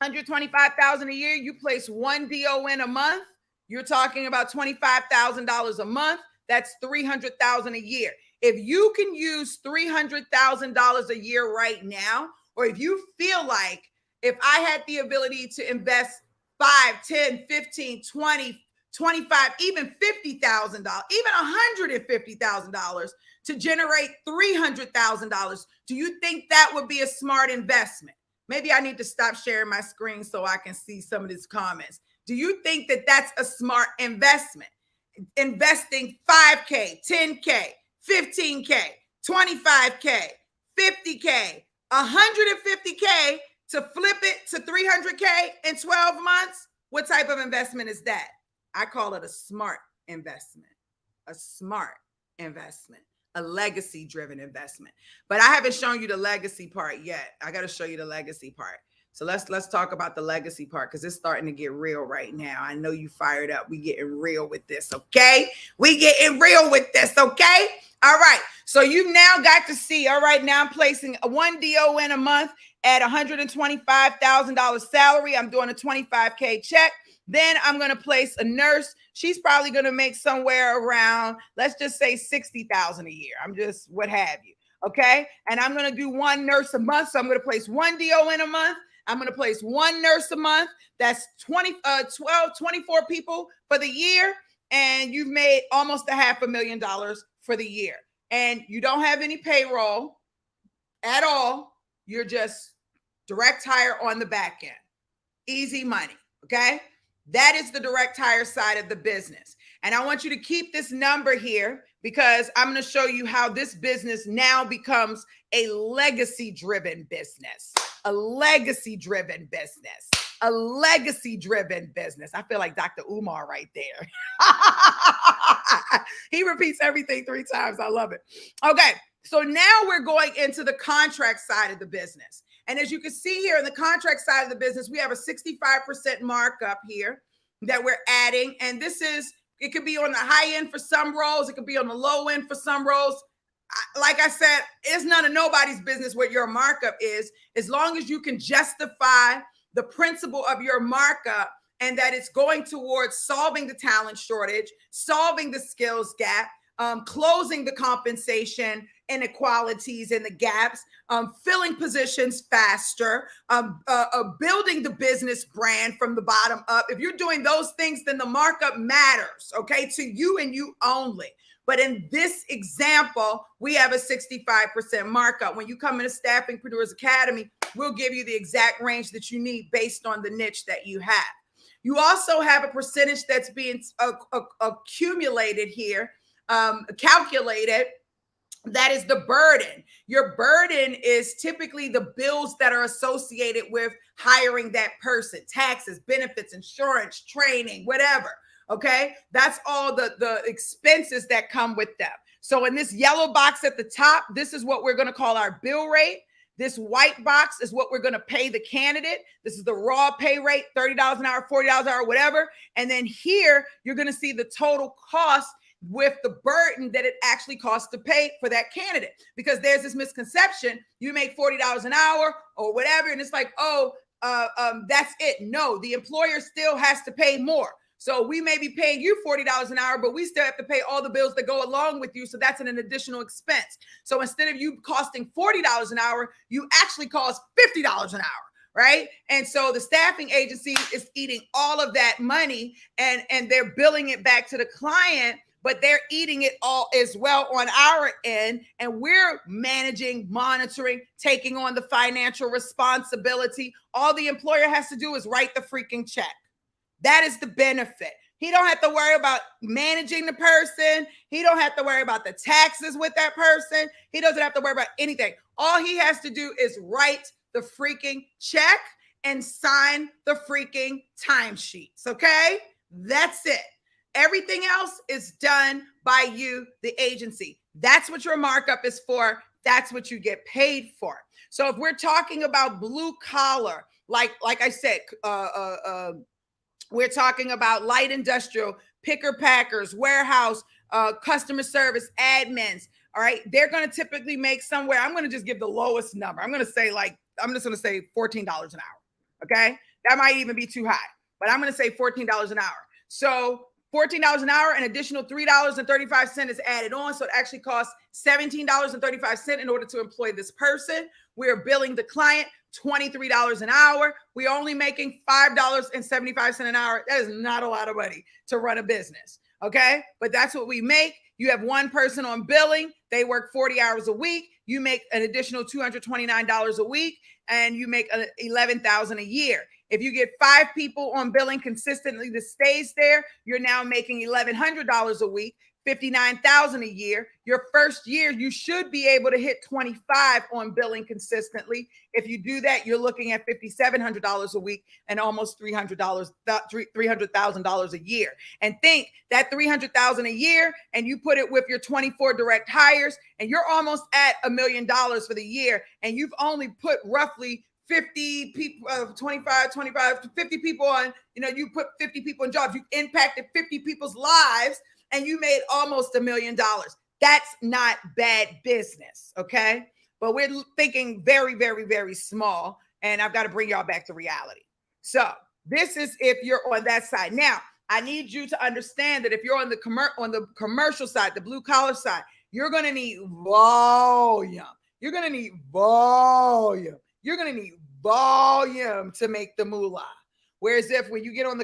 125,000 a year. You place one DO in a month, you're talking about $25,000 a month. That's $300,000 a year. If you can use $300,000 a year right now, or if you feel like if I had the ability to invest 5, 10, 15, 20, 25, even $50,000, even $150,000 to generate $300,000, do you think that would be a smart investment? Maybe I need to stop sharing my screen so I can see some of these comments. Do you think that that's a smart investment? Investing 5K, 10K, 15K, 25K, 50K, 150K to flip it to 300K in 12 months? What type of investment is that? I call it a smart investment, a smart investment, a legacy-driven investment. But I haven't shown you the legacy part yet. I got to show you the legacy part. So let's talk about the legacy part, because it's starting to get real right now. I know you fired up. We getting real with this, okay? We getting real with this, okay? All right. So you now got to see, all right, now I'm placing one DO in a month at $125,000 salary. I'm doing a 25K check. Then I'm going to place a nurse. She's probably going to make somewhere around, let's just say 60,000 a year. I'm just what have you. Okay. And I'm going to do one nurse a month. So I'm going to place one DO in a month. I'm going to place one nurse a month. That's 24 people for the year. And you've made almost $500,000 for the year. And you don't have any payroll at all. You're just direct hire on the back end. Easy money. Okay. That is the direct hire side of the business. And I want you to keep this number here, because I'm going to show you how this business now becomes a legacy-driven business, a legacy-driven business, a legacy-driven business. I feel like Dr. Umar right there. He repeats everything 3 times. I love it. Okay. So now we're going into the contract side of the business. And as you can see here in the contract side of the business, we have a 65% markup here that we're adding. And this is, it could be on the high end for some roles. It could be on the low end for some roles. Like I said, it's none of nobody's business what your markup is, as long as you can justify the principle of your markup and that it's going towards solving the talent shortage, solving the skills gap, closing the compensation inequalities and the gaps, filling positions faster, building the business brand from the bottom up. If you're doing those things, then the markup matters, okay, to you and you only. But in this example, we have a 65% markup. When you come into Staffingpreneurs Academy, we'll give you the exact range that you need based on the niche that you have. You also have a percentage that's being accumulated here, calculated. That is the burden. Your burden is typically the bills that are associated with hiring that person: taxes, benefits, insurance, training, whatever. Okay. That's all the expenses that come with them. So in this yellow box at the top, this is what we're going to call our bill rate. This white box is what we're going to pay the candidate. This is the raw pay rate, $30 an hour, $40 an hour, whatever. And then here, you're going to see the total cost with the burden that it actually costs to pay for that candidate. Because there's this misconception, you make $40 an hour or whatever, and it's like, that's it. No, the employer still has to pay more. So we may be paying you $40 an hour, but we still have to pay all the bills that go along with you. So that's an additional expense. So instead of you costing $40 an hour, you actually cost $50 an hour. Right. And so the staffing agency is eating all of that money and they're billing it back to the client, but they're eating it all as well on our end. And we're managing, monitoring, taking on the financial responsibility. All the employer has to do is write the freaking check. That is the benefit. He don't have to worry about managing the person. He don't have to worry about the taxes with that person. He doesn't have to worry about anything. All he has to do is write the freaking check and sign the freaking timesheets. Okay? That's it. Everything else is done by you, the agency. That's what your markup is for. That's what you get paid for. So if we're talking about blue collar, like I said, we're talking about light industrial, picker packers, warehouse, customer service, admins. All right. They're going to typically make somewhere. I'm going to just give the lowest number. I'm just going to say $14 an hour. Okay. That might even be too high, but I'm going to say $14 an hour. So $14 an hour, an additional $3.35 is added on. So it actually costs $17.35 in order to employ this person. We're billing the client $23 an hour. We're only making $5.75 an hour. That is not a lot of money to run a business. Okay. But that's what we make. You have one person on billing. They work 40 hours a week. You make an additional $229 a week and you make $11,000 a year. If you get 5 people on billing consistently that stays there, you're now making $1,100 a week, $59,000 a year. Your first year, you should be able to hit 25 on billing consistently. If you do that, you're looking at $5,700 a week and almost $300,000 a year. And think that $300,000 a year, and you put it with your 24 direct hires, and you're almost at $1 million for the year. And you've only put roughly 50 people, 25, 50 people on, you put 50 people in jobs. You impacted 50 people's lives and you made almost $1 million. That's not bad business. Okay. But we're thinking very, very, very small. And I've got to bring y'all back to reality. So this is if you're on that side. Now, I need you to understand that if you're on the commercial side, the blue collar side, you're going to need volume. You're going to need volume. You're going to need volume to make the moolah. Whereas if when you get on the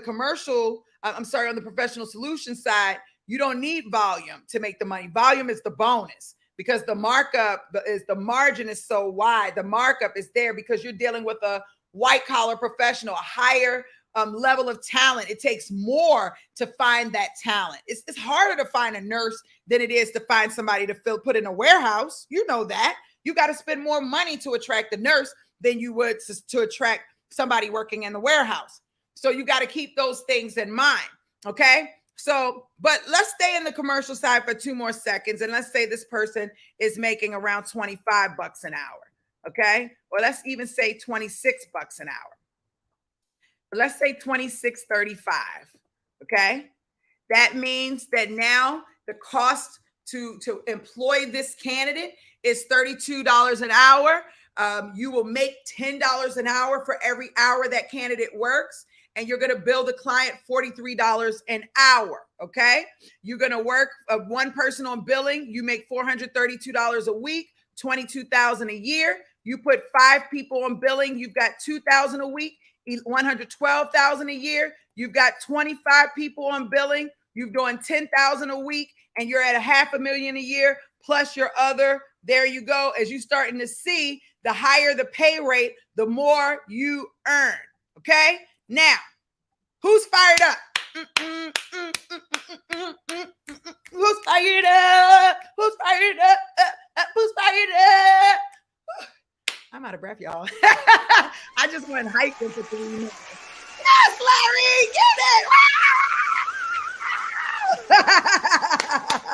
on the professional solution side, you don't need volume to make the money. Volume is the bonus because the markup the margin is so wide. The markup is there because you're dealing with a white collar professional, a higher level of talent. It takes more to find that talent. It's harder to find a nurse than it is to find somebody to put in a warehouse. You know that. You got to spend more money to attract the nurse than you would to attract somebody working in the warehouse. So you got to keep those things in mind. Okay. So, but let's stay in the commercial side for 2 more seconds. And let's say this person is making around 25 bucks an hour. Okay. Or let's even say 26 bucks an hour. But let's say 26.35. Okay. That means that now the cost to employ this candidate is $32 an hour. You will make $10 an hour for every hour that candidate works. And you're going to bill the client $43 an hour. Okay. You're going to work one person on billing. You make $432 a week, $22,000 a year. You put 5 people on billing. You've got $2,000 a week, $112,000 a year. You've got 25 people on billing. You're doing $10,000 a week and you're at $500,000 a year plus your other. There you go. As you're starting to see, the higher the pay rate, the more you earn. Okay. Now, who's fired up? Who's fired up? Who's fired up? Who's fired up? I'm out of breath, y'all. I just went hiking for 3 minutes. Yes, Larry, get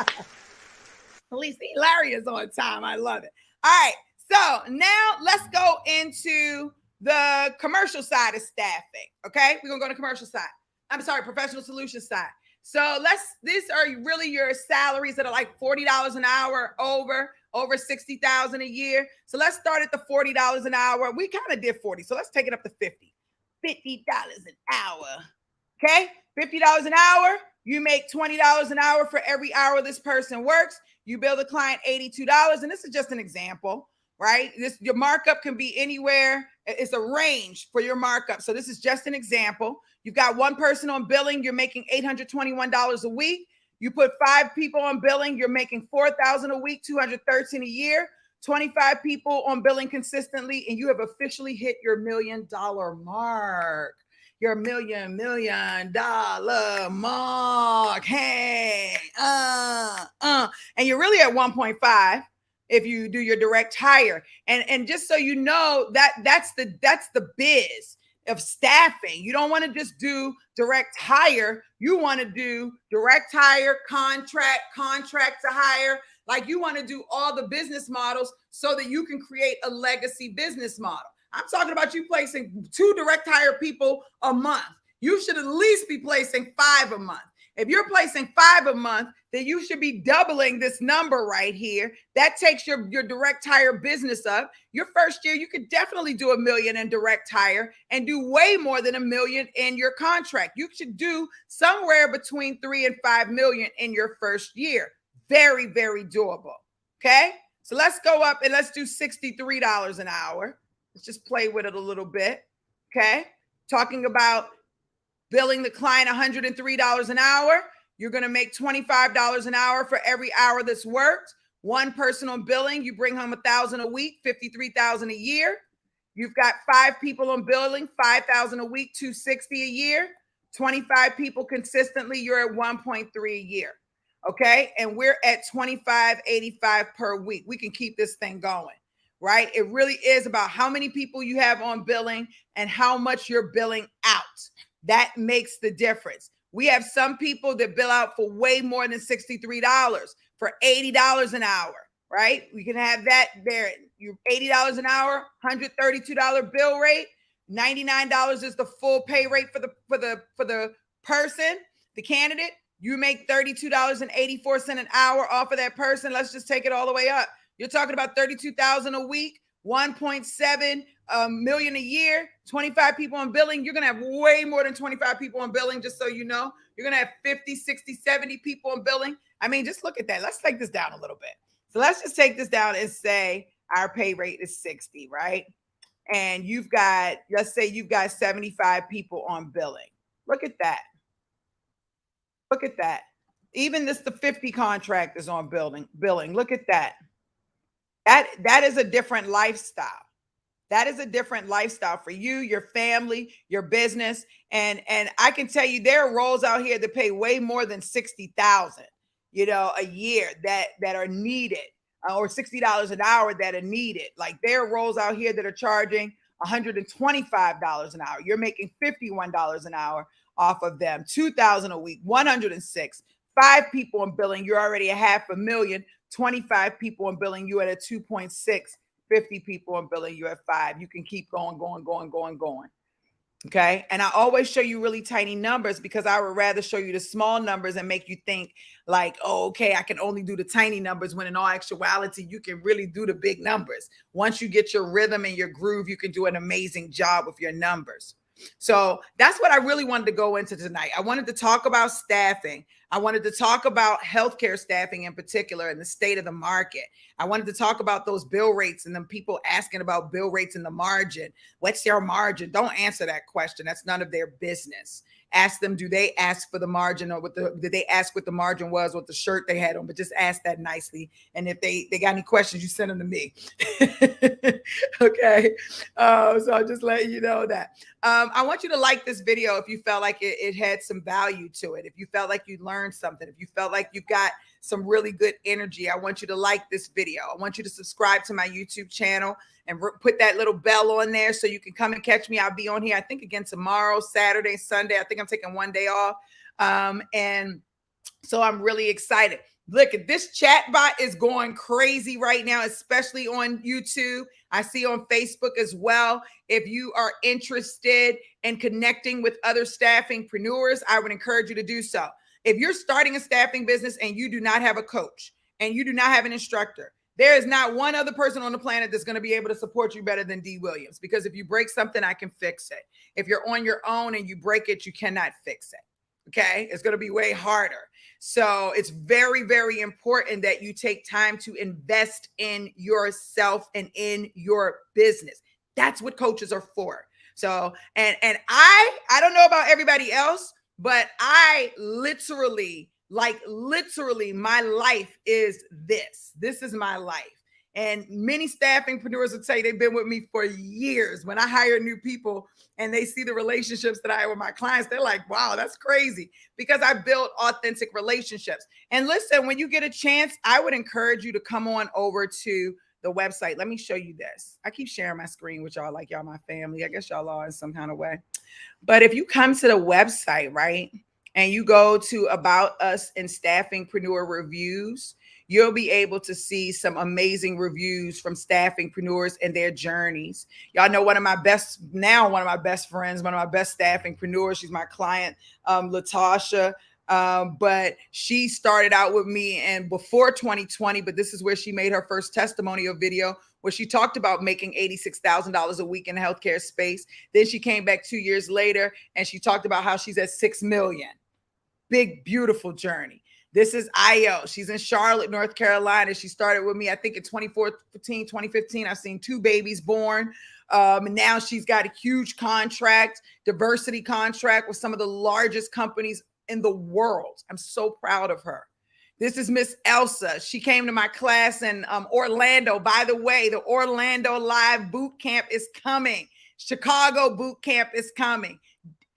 it! At least Larry is on time. I love it. All right. So now let's go into the commercial side of staffing. Okay. We're going to go to commercial side. I'm sorry, professional solution side. So these are really your salaries that are like $40 an hour over $60,000 a year. So let's start at the $40 an hour. We kind of did 40. So let's take it up to $50 an hour. Okay. $50 an hour. You make $20 an hour for every hour this person works. You bill the client $82. And this is just an example, right? Your markup can be anywhere. It's a range for your markup. So this is just an example. You've got one person on billing. You're making $821 a week. You put 5 people on billing. You're making $4,000 a week, $213 a year. 25 people on billing consistently, and you have officially hit your $1 million mark. Your $1 million mark. Hey, and you're really at 1.5. if you do your direct hire. And just so you know, that's the biz of staffing. You don't want to just do direct hire. You want to do direct hire, contract to hire. Like, you want to do all the business models so that you can create a legacy business model. I'm talking about you placing 2 direct hire people a month. You should at least be placing 5 a month. If you're placing 5 a month, then you should be doubling this number right here. That takes your direct hire business up. Your first year, you could definitely do $1 million in direct hire and do way more than $1 million in your contract. You should do somewhere between 3 and 5 million in your first year. Very, very doable. Okay. So let's go up and let's do $63 an hour. Let's just play with it a little bit. Okay. Talking about billing the client $103 an hour. You're going to make $25 an hour for every hour that's worked. One person on billing, you bring home $1,000 a week, $53,000 a year. You've got 5 people on billing, $5,000 a week, $260 a year. 25 people consistently, you're at 1.3 a year. Okay. And we're at $25.85 per week. We can keep this thing going, right? It really is about how many people you have on billing and how much you're billing out. That makes the difference. We have some people that bill out for way more than $63, for $80 an hour, right? We can have that there. You're $80 an hour, $132 bill rate. $99 is the full pay rate for the person, the candidate. You make $32.84 an hour off of that person. Let's just take it all the way up. You're talking about $32,000 a week, 1.7 million a year, 25 people on billing. You're going to have way more than 25 people on billing, just so you know. You're going to have 50, 60, 70 people on billing. I mean, just look at that. Let's take this down a little bit. So let's just take this down and say our pay rate is 60, right? And you've got, let's say you've got 75 people on billing. Look at that. Look at that. Even the 50 contract is on billing. Look at that. That is a different lifestyle. That is a different lifestyle for you, your family, your business. And I can tell you, there are roles out here that pay way more than 60,000, a year that are needed, or $60 an hour that are needed. Like, there are roles out here that are charging $125 an hour. You're making $51 an hour off of them. $2,000 a week, 106. 5 people in billing, you're already at $500,000. 25 people in billing, you at a 2.6. 50 people in billing, you at 5. You can keep going. Okay. And I always show you really tiny numbers because I would rather show you the small numbers and make you think like, oh, okay, I can only do the tiny numbers, when in all actuality, you can really do the big numbers. Once you get your rhythm and your groove, you can do an amazing job with your numbers. So that's what I really wanted to go into tonight. I wanted to talk about staffing. I wanted to talk about healthcare staffing in particular and the state of the market. I wanted to talk about those bill rates and then people asking about bill rates and the margin. What's their margin? Don't answer that question. That's none of their business. Ask them, do they ask for the margin, or did they ask what the margin was, what the shirt they had on? But just ask that nicely. And if they got any questions, you send them to me. Okay. So I'll just let you know that. I want you to like this video if you felt like it had some value to it. If you felt like you learned something, if you felt like you got some really good energy, I want you to like this video. I want you to subscribe to my YouTube channel and put that little bell on there so you can come and catch me. I'll be on here, I think, again tomorrow, Saturday, Sunday. I think I'm taking one day off. And so I'm really excited. Look, this chat bot is going crazy right now, especially on YouTube. I see on Facebook as well. If you are interested in connecting with other staffingpreneurs, I would encourage you to do so. If you're starting a staffing business and you do not have a coach and you do not have an instructor, there is not one other person on the planet that's going to be able to support you better than D. Williams. Because if you break something, I can fix it. If you're on your own and you break it, you cannot fix it. Okay. It's going to be way harder. So it's very, very important that you take time to invest in yourself and in your business. That's what coaches are for. So, and I don't know about everybody else, but I literally, my life is this. This is my life. And many staffingpreneurs will tell you they've been with me for years. When I hire new people and they see the relationships that I have with my clients, they're like, wow, that's crazy, because I built authentic relationships. And listen, when you get a chance, I would encourage you to come on over to the website. Let me show you this. I keep sharing my screen with y'all like y'all my family. I guess y'all are in some kind of way. But if you come to the website, right, and you go to About Us and Staffingpreneur Reviews, you'll be able to see some amazing reviews from staffingpreneurs and their journeys. Y'all know one of my best friends, one of my best staffingpreneurs. She's my client, Latasha. But she started out with me and before 2020, but this is where she made her first testimonial video where she talked about making $86,000 a week in the healthcare space. Then she came back 2 years later and she talked about how she's at 6 million. Big, beautiful journey. This is Io. She's in Charlotte, North Carolina. She started with me, I think in 2014, 2015. I've seen 2 babies born. And now she's got a huge contract, diversity contract with some of the largest companies in the world. I'm so proud of her. This is Miss Elsa. She came to my class in Orlando. By the way, the Orlando Live Boot Camp is coming. Chicago Boot Camp is coming.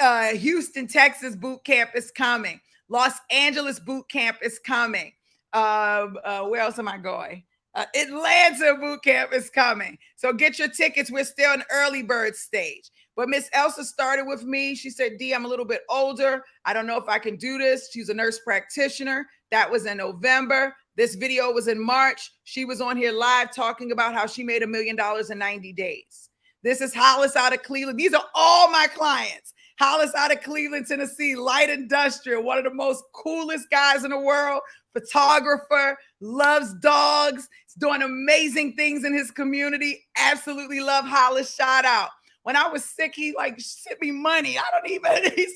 Houston, Texas Boot Camp is coming. Los Angeles Boot Camp is coming. Where else am I going? Atlanta Boot Camp is coming. So get your tickets. We're still in early bird stage. But Miss Elsa started with me. She said, D, I'm a little bit older. I don't know if I can do this. She's a nurse practitioner. That was in November. This video was in March. She was on here live talking about how she made $1 million in 90 days. This is Hollis out of Cleveland. These are all my clients. Hollis out of Cleveland, Tennessee, light industrial, one of the most coolest guys in the world, photographer, loves dogs. He's doing amazing things in his community. Absolutely love Hollis. Shout out. When I was sick, he sent me money. He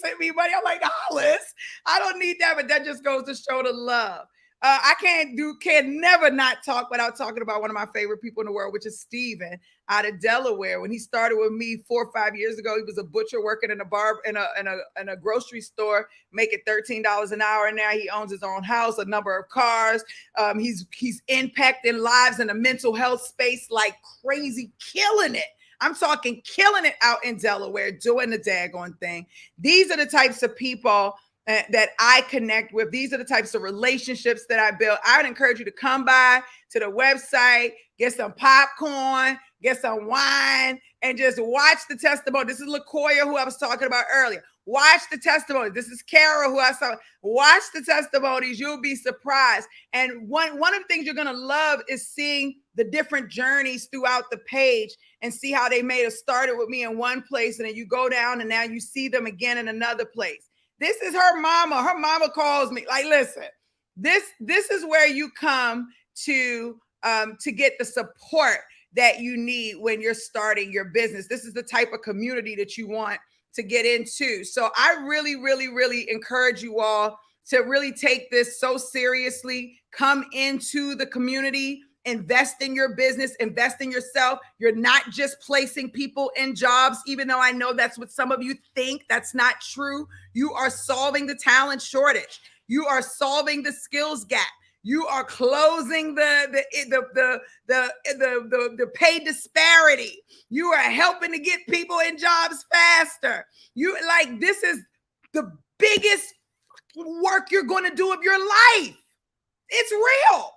sent me money. I'm like, Hollis, I don't need that, but that just goes to show the love. I can never not talk without talking about one of my favorite people in the world, which is Steven out of Delaware. When he started with me 4 or 5 years ago, he was a butcher working in a grocery store, making $13 an hour. And now he owns his own house, a number of cars. He's impacting lives in the mental health space like crazy, killing it. I'm talking killing it out in Delaware, doing the daggone thing. These are the types of people that I connect with. These are the types of relationships that I build. I would encourage you to come by to the website, get some popcorn, get some wine, and just watch the testimony. This is LaCoya, who I was talking about earlier. Watch the testimony. This is Kara, who I saw. Watch the testimonies. You'll be surprised. And one of the things you're going to love is seeing the different journeys throughout the page and see how they made it started with me in one place, and then you go down and now you see them again in another place. This is her mama. Her mama calls me like, listen, this is where you come to get the support that you need when you're starting your business. This is the type of community that you want to get into. So I really, really, really encourage you all to really take this so seriously. Come into the community, invest in your business, invest in yourself. You're not just placing people in jobs, even though I know that's what some of you think. That's not true. You are solving the talent shortage. You are solving the skills gap. You are closing the pay disparity. You are helping to get people in jobs faster. This is the biggest work you're going to do of your life. It's real.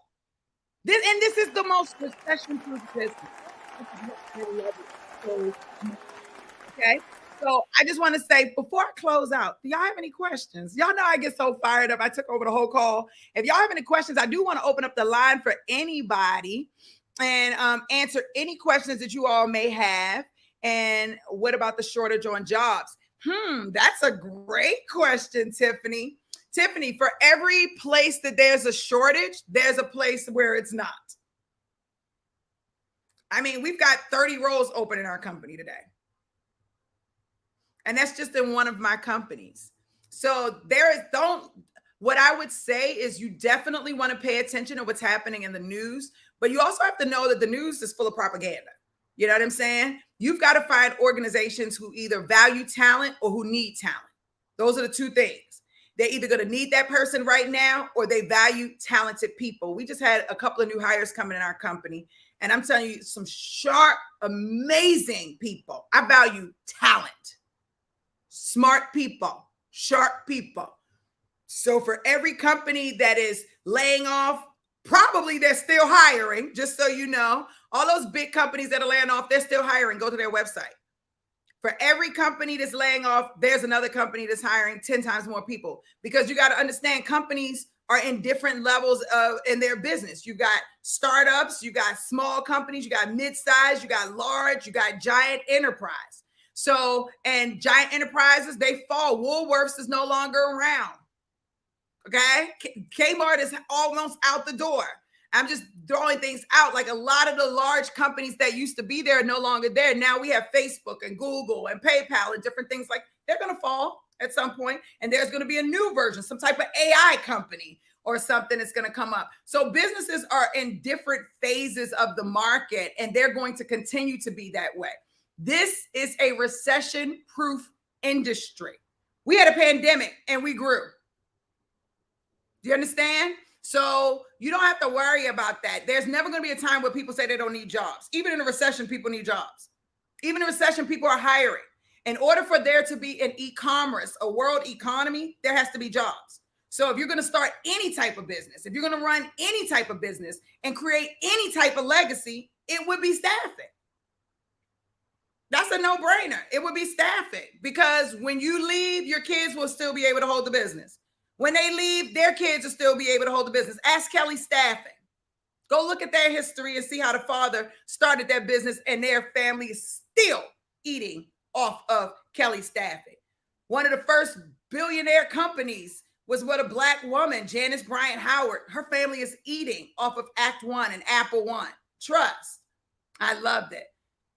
This is the most recession-proof business. Okay. So I just want to say, before I close out, do y'all have any questions? Y'all know I get so fired up. I took over the whole call. If y'all have any questions, I do want to open up the line for anybody and answer any questions that you all may have. And what about the shortage on jobs? That's a great question, Tiffany. Tiffany, for every place that there's a shortage, there's a place where it's not. I mean, we've got 30 roles open in our company today. And that's just in one of my companies. So what I would say is you definitely want to pay attention to what's happening in the news, but you also have to know that the news is full of propaganda. You know what I'm saying? You've got to find organizations who either value talent or who need talent. Those are the two things. They're either going to need that person right now or they value talented people. We just had a couple of new hires coming in our company. And I'm telling you, some sharp, amazing people. I value talent, smart people, sharp people. So for every company that is laying off, probably they're still hiring, just so you know. All those big companies that are laying off, they're still hiring. Go to their website. For every company that's laying off, there's another company that's hiring 10 times more people, because you got to understand companies are in different levels of in their business. You got startups, you got small companies, you got mid-size, you got large, you got giant enterprise. So, and giant enterprises, they fall. Woolworths is no longer around. Okay. Kmart is almost out the door. I'm just throwing things out. Like a lot of the large companies that used to be there are no longer there. Now we have Facebook and Google and PayPal and different things, like they're going to fall at some point. And there's going to be a new version, some type of AI company or something that's going to come up. So businesses are in different phases of the market, and they're going to continue to be that way. This is a recession-proof industry. We had a pandemic and we grew. Do you understand? So you don't have to worry about that. There's never going to be a time where people say they don't need jobs. Even in a recession, people need jobs. Even in a recession, people are hiring. In order for there to be an e-commerce, a world economy, there has to be jobs. So if you're going to start any type of business, if you're going to run any type of business and create any type of legacy, it would be staffing. That's a no-brainer. It would be staffing, because when you leave, your kids will still be able to hold the business. When they leave, their kids will still be able to hold the business. Ask Kelly Staffing. Go look at their history and see how the father started their business, and their family is still eating off of Kelly Staffing. One of the first billionaire companies was with a Black woman, Janice Bryant Howard. Her family is eating off of Act One and Apple One. Trust. I loved it.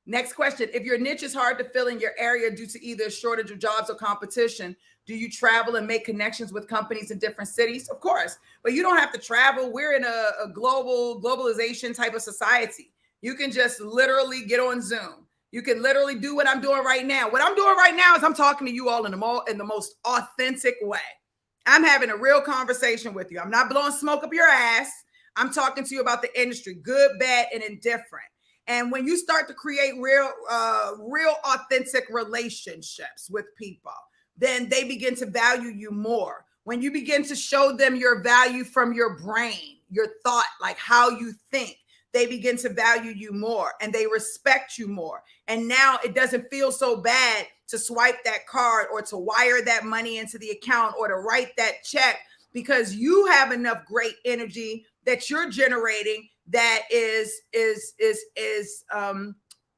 Next question. If your niche is hard to fill in your area due to either a shortage of jobs or competition, do you travel and make connections with companies in different cities? Of course, but you don't have to travel. We're in a globalization type of society. You can just literally get on Zoom. You can literally do what I'm doing right now. What I'm doing right now is I'm talking to you all in the most authentic way. I'm having a real conversation with you. I'm not blowing smoke up your ass. I'm talking to you about the industry, good, bad, and indifferent. And when you start to create real authentic relationships with people, then they begin to value you more. When you begin to show them your value from your brain, your thought, like how you think, they begin to value you more and they respect you more. And now it doesn't feel so bad to swipe that card or to wire that money into the account or to write that check, because you have enough great energy that you're generating that is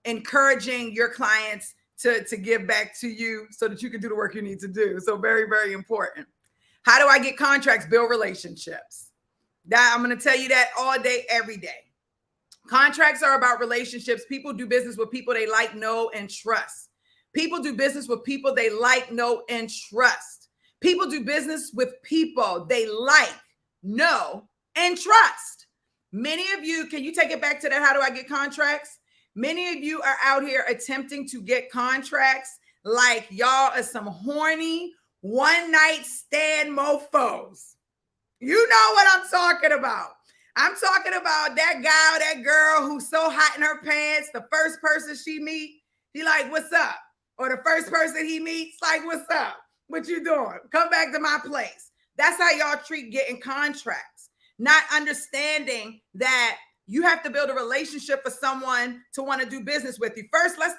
encouraging your clients to give back to you so that you can do the work you need to do. So very, very important. How do I get contracts? Build relationships. That I'm going to tell you that all day, every day. Contracts are about relationships. People do business with people they like, know, and trust. People do business with people they like, know, and trust. People do business with people they like, know, and trust. Many of you, can you take it back to that? How do I get contracts? Many of you are out here attempting to get contracts like y'all are some horny one-night stand mofos. You know what I'm talking about. I'm talking about that guy or that girl who's so hot in her pants. The first person she meets, he like, what's up? Or the first person he meets, like, what's up? What you doing? Come back to my place. That's how y'all treat getting contracts. Not understanding that you have to build a relationship for someone to want to do business with you. First, let's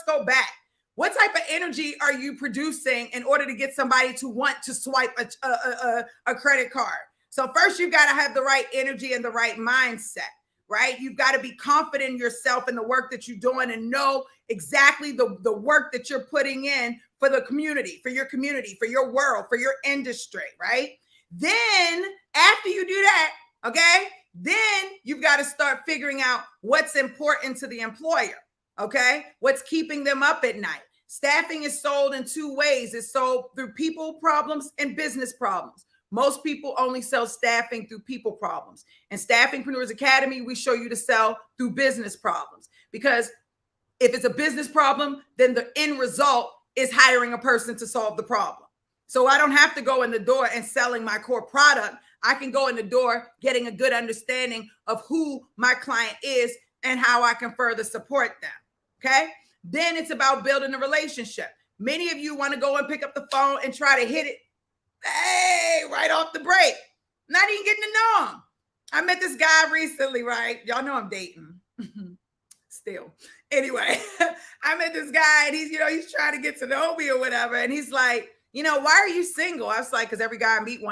go back. What type of energy are you producing in order to get somebody to want to swipe a credit card? So first, you've got to have the right energy and the right mindset, right? You've got to be confident in yourself and the work that you're doing and know exactly the work that you're putting in for the community, for your world, for your industry, right? Then after you do that, okay, then you've got to start figuring out what's important to the employer, okay? What's keeping them up at night. Staffing is sold in two ways. It's sold through people problems and business problems. Most people only sell staffing through people problems. And Staffingpreneurs Academy, we show you to sell through business problems. Because if it's a business problem, then the end result is hiring a person to solve the problem. So I don't have to go in the door and selling my core product. I can go in the door getting a good understanding of who my client is and how I can further support them. Okay. Then it's about building a relationship. Many of you want to go and pick up the phone and try to hit it, hey, right off the break. Not even getting to know him. I met this guy recently, right? Y'all know I'm dating. Still. Anyway, I met this guy and he's trying to get to know me or whatever. And he's like, why are you single? I was like, because every guy I meet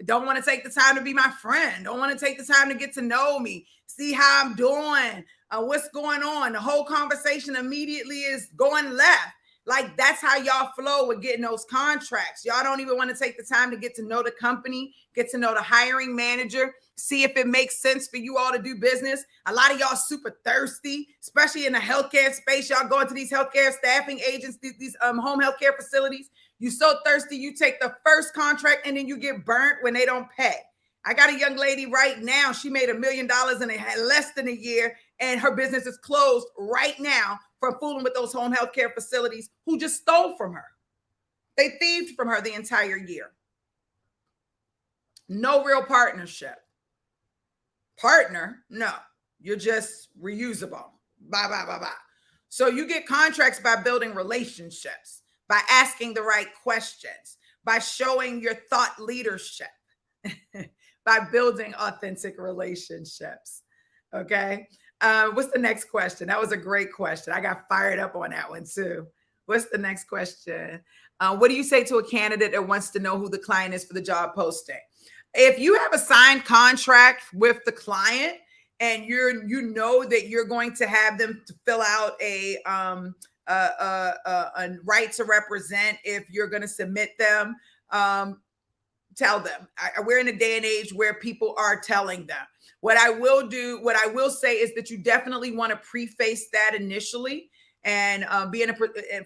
don't want to take the time to be my friend. Don't want to take the time to get to know me, see how I'm doing, what's going on. The whole conversation immediately is going left. Like, that's how y'all flow with getting those contracts. Y'all don't even want to take the time to get to know the company, get to know the hiring manager, see if it makes sense for you all to do business. A lot of y'all super thirsty, especially in the healthcare space. Y'all go into these healthcare staffing agents, these home healthcare facilities. You so thirsty, you take the first contract and then you get burnt when they don't pay. I got a young lady right now. She made $1 million in less than a year, and her business is closed right now from fooling with those home health care facilities who just stole from her. They thieved from her the entire year. No real partnership. Partner? No. You're just reusable. Bye, bye, bye, bye. So you get contracts by building relationships, by asking the right questions, by showing your thought leadership, by building authentic relationships. Okay. What's the next question? That was a great question. I got fired up on that one too. What's the next question? What do you say to a candidate that wants to know who the client is for the job posting? If you have a signed contract with the client and you know that you're going to have them to fill out a right to represent, if you're going to submit them, tell them. We're in a day and age where people are telling them. What I will say is that you definitely want to preface that initially and be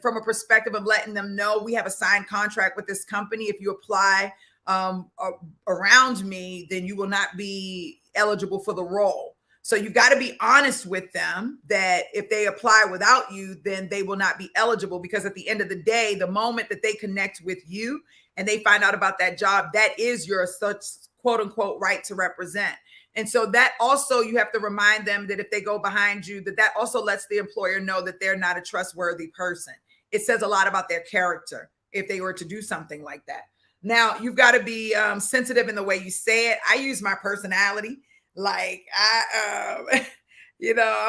from a perspective of letting them know we have a signed contract with this company. If you apply around me, then you will not be eligible for the role. So you've got to be honest with them that if they apply without you, then they will not be eligible, because at the end of the day, the moment that they connect with you and they find out about that job, that is your such quote unquote right to represent. And so that also, you have to remind them that if they go behind you, that also lets the employer know that they're not a trustworthy person. It says a lot about their character if they were to do something like that. Now, you've got to be sensitive in the way you say it. I use my personality. Like, I'm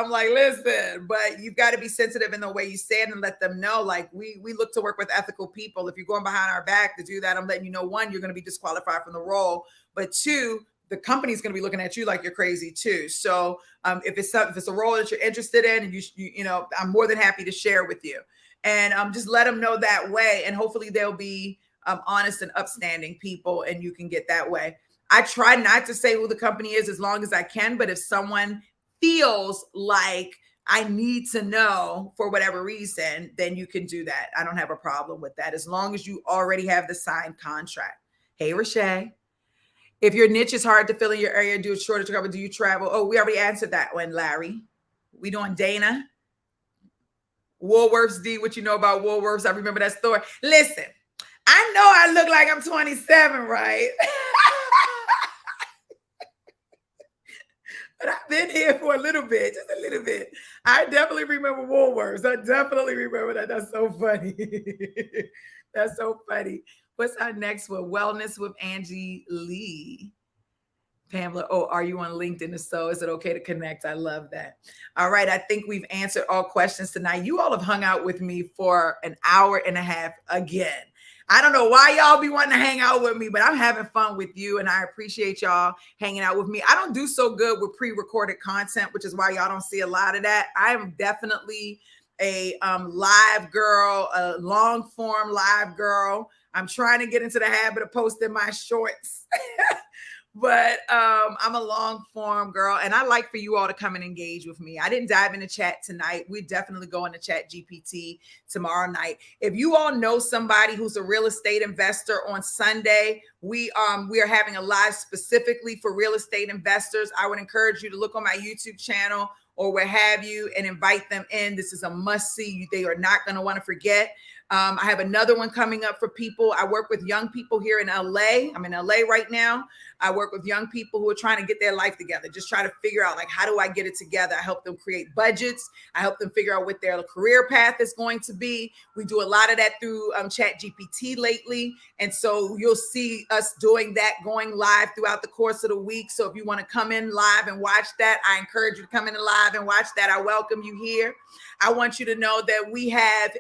like, listen, but you've got to be sensitive in the way you say it and let them know, like, we look to work with ethical people. If you're going behind our back to do that, I'm letting you know, one, you're going to be disqualified from the role, but two, the company's going to be looking at you like you're crazy too. So if it's a role that you're interested in, and I'm more than happy to share with you, and just let them know that way. And hopefully they'll be honest and upstanding people, and you can get that way. I try not to say who the company is as long as I can, but if someone feels like I need to know for whatever reason, then you can do that. I don't have a problem with that, as long as you already have the signed contract. Hey, Rashay. If your niche is hard to fill in your area, do a shortage cover, do you travel? Oh, we already answered that one, Larry. We doing Dana. Woolworths, D, what you know about Woolworths? I remember that story. Listen, I know I look like I'm 27, right? But I've been here for a little bit, just a little bit. I definitely remember Woolworths. I definitely remember that. That's so funny. That's so funny. What's our next one? Wellness with Angie Lee. Pamela, are you on LinkedIn? So is it okay to connect? I love that. All right. I think we've answered all questions tonight. You all have hung out with me for an hour and a half again. I don't know why y'all be wanting to hang out with me, but I'm having fun with you, and I appreciate y'all hanging out with me. I don't do so good with pre-recorded content, which is why y'all don't see a lot of that. I am definitely a live girl, a long form live girl. I'm trying to get into the habit of posting my shorts, but I'm a long form girl, and I like for you all to come and engage with me. I didn't dive into chat tonight. We definitely go into ChatGPT tomorrow night. If you all know somebody who's a real estate investor, on Sunday, we are having a live specifically for real estate investors. I would encourage you to look on my YouTube channel or where have you and invite them in. This is a must see. They are not going to want to forget. I have another one coming up for people. I work with young people here in LA. I'm in LA right now. I work with young people who are trying to get their life together, just try to figure out, like, how do I get it together? I help them create budgets. I help them figure out what their career path is going to be. We do a lot of that through ChatGPT lately. And so you'll see us doing that, going live throughout the course of the week. So if you want to come in live and watch that, I encourage you to come in live and watch that. I welcome you here. I want you to know that we have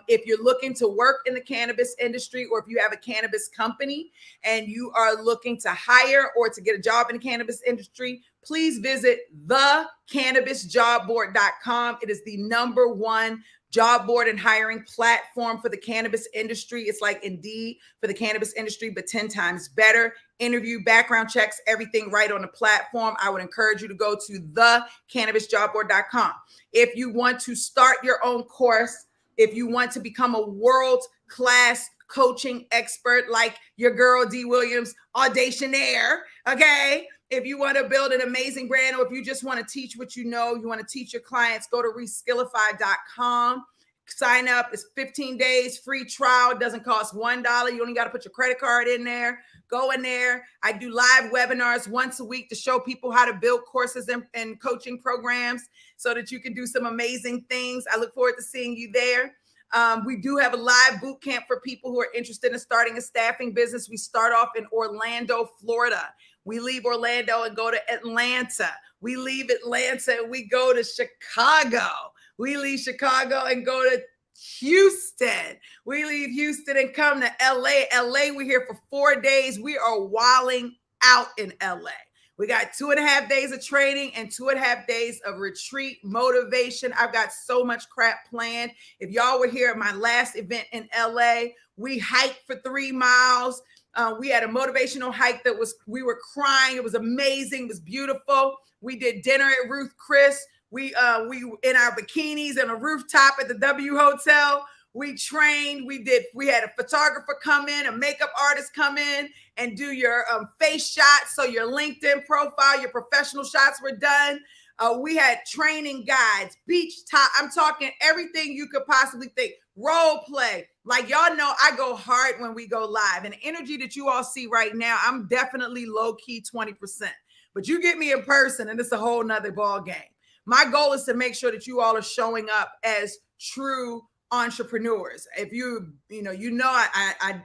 if you're looking to work in the cannabis industry, or if you have a cannabis company and you are looking to hire or to get a job in the cannabis industry, please visit thecannabisjobboard.com. It is the #1 job board and hiring platform for the cannabis industry. It's like Indeed for the cannabis industry, but 10 times better. Interview, background checks, everything right on the platform. I would encourage you to go to thecannabisjobboard.com. If you want to start your own course, if you want to become a world-class coaching expert like your girl D. Williams, auditionaire, okay? If you want to build an amazing brand, or if you just want to teach what you know, you want to teach your clients, go to reskillify.com. Sign up. It's 15 days free trial. It doesn't cost $1. You only got to put your credit card in there. Go in there. I do live webinars once a week to show people how to build courses and coaching programs so that you can do some amazing things. I look forward to seeing you there. We do have a live boot camp for people who are interested in starting a staffing business. We start off in Orlando, Florida. We leave Orlando and go to Atlanta. We leave Atlanta and we go to Chicago. We leave Chicago and go to Houston. We leave Houston and come to LA. LA, we're here for 4 days. We are wilding out in LA. We got 2.5 days of training and 2.5 days of retreat motivation. I've got so much crap planned. If y'all were here at my last event in LA, we hiked for 3 miles. We had a motivational hike we were crying. It was amazing. It was beautiful. We did dinner at Ruth Chris. We in our bikinis on a rooftop at the W Hotel. We trained. We had a photographer come in, a makeup artist come in and do your face shots. So your LinkedIn profile, your professional shots were done. We had training guides, beach top. I'm talking everything you could possibly think. Role play. Like, y'all know I go hard when we go live. And the energy that you all see right now, I'm definitely low-key 20%. But you get me in person and it's a whole nother ball game. My goal is to make sure that you all are showing up as true entrepreneurs. If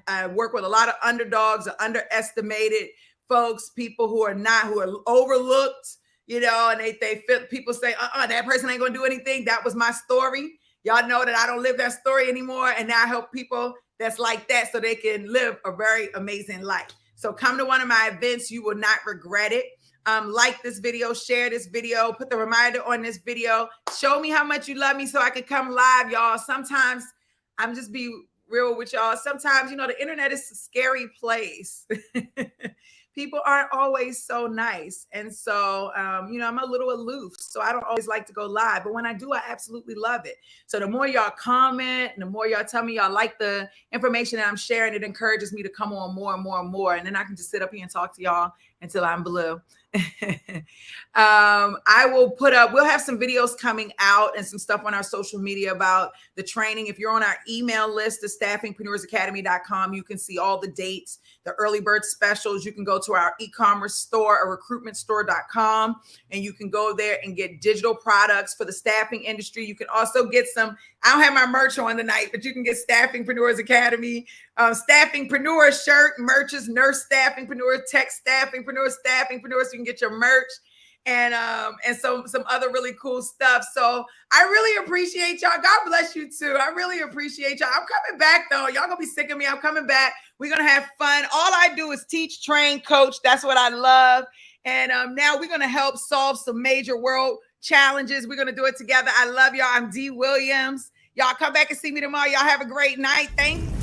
I work with a lot of underdogs or underestimated folks, people who are overlooked, and they feel, people say, that person ain't gonna do anything. That was my story. Y'all know that I don't live that story anymore. And now I help people that's like that so they can live a very amazing life. So come to one of my events. You will not regret it. Like this video, share this video, put the reminder on this video. Show me how much you love me so I can come live, y'all. Sometimes I'm just be real with y'all. Sometimes, the internet is a scary place. People aren't always so nice. And so, I'm a little aloof. So I don't always like to go live. But when I do, I absolutely love it. So the more y'all comment and the more y'all tell me y'all like the information that I'm sharing, it encourages me to come on more and more and more. And then I can just sit up here and talk to y'all until I'm blue. We'll have some videos coming out and some stuff on our social media about the training. If you're on our email list, the staffingpreneursacademy.com, you can see all the dates, the early bird specials. You can go to our e-commerce store, or recruitmentstore.com, and you can go there and get digital products for the staffing industry. You can also get I don't have my merch on tonight, but you can get Staffingpreneurs Academy, Staffingpreneur shirt, merches, nurse Staffingpreneur, tech Staffingpreneur, Staffingpreneur, so you can get your merch and some other really cool stuff. So I really appreciate y'all. God bless you too. I really appreciate y'all. I'm coming back though. Y'all gonna be sick of me. I'm coming back. We're gonna have fun. All I do is teach, train, coach. That's what I love. And now we're gonna help solve some major world challenges. We're gonna do it together. I love y'all. I'm D. Williams. Y'all come back and see me tomorrow. Y'all have a great night. Thanks.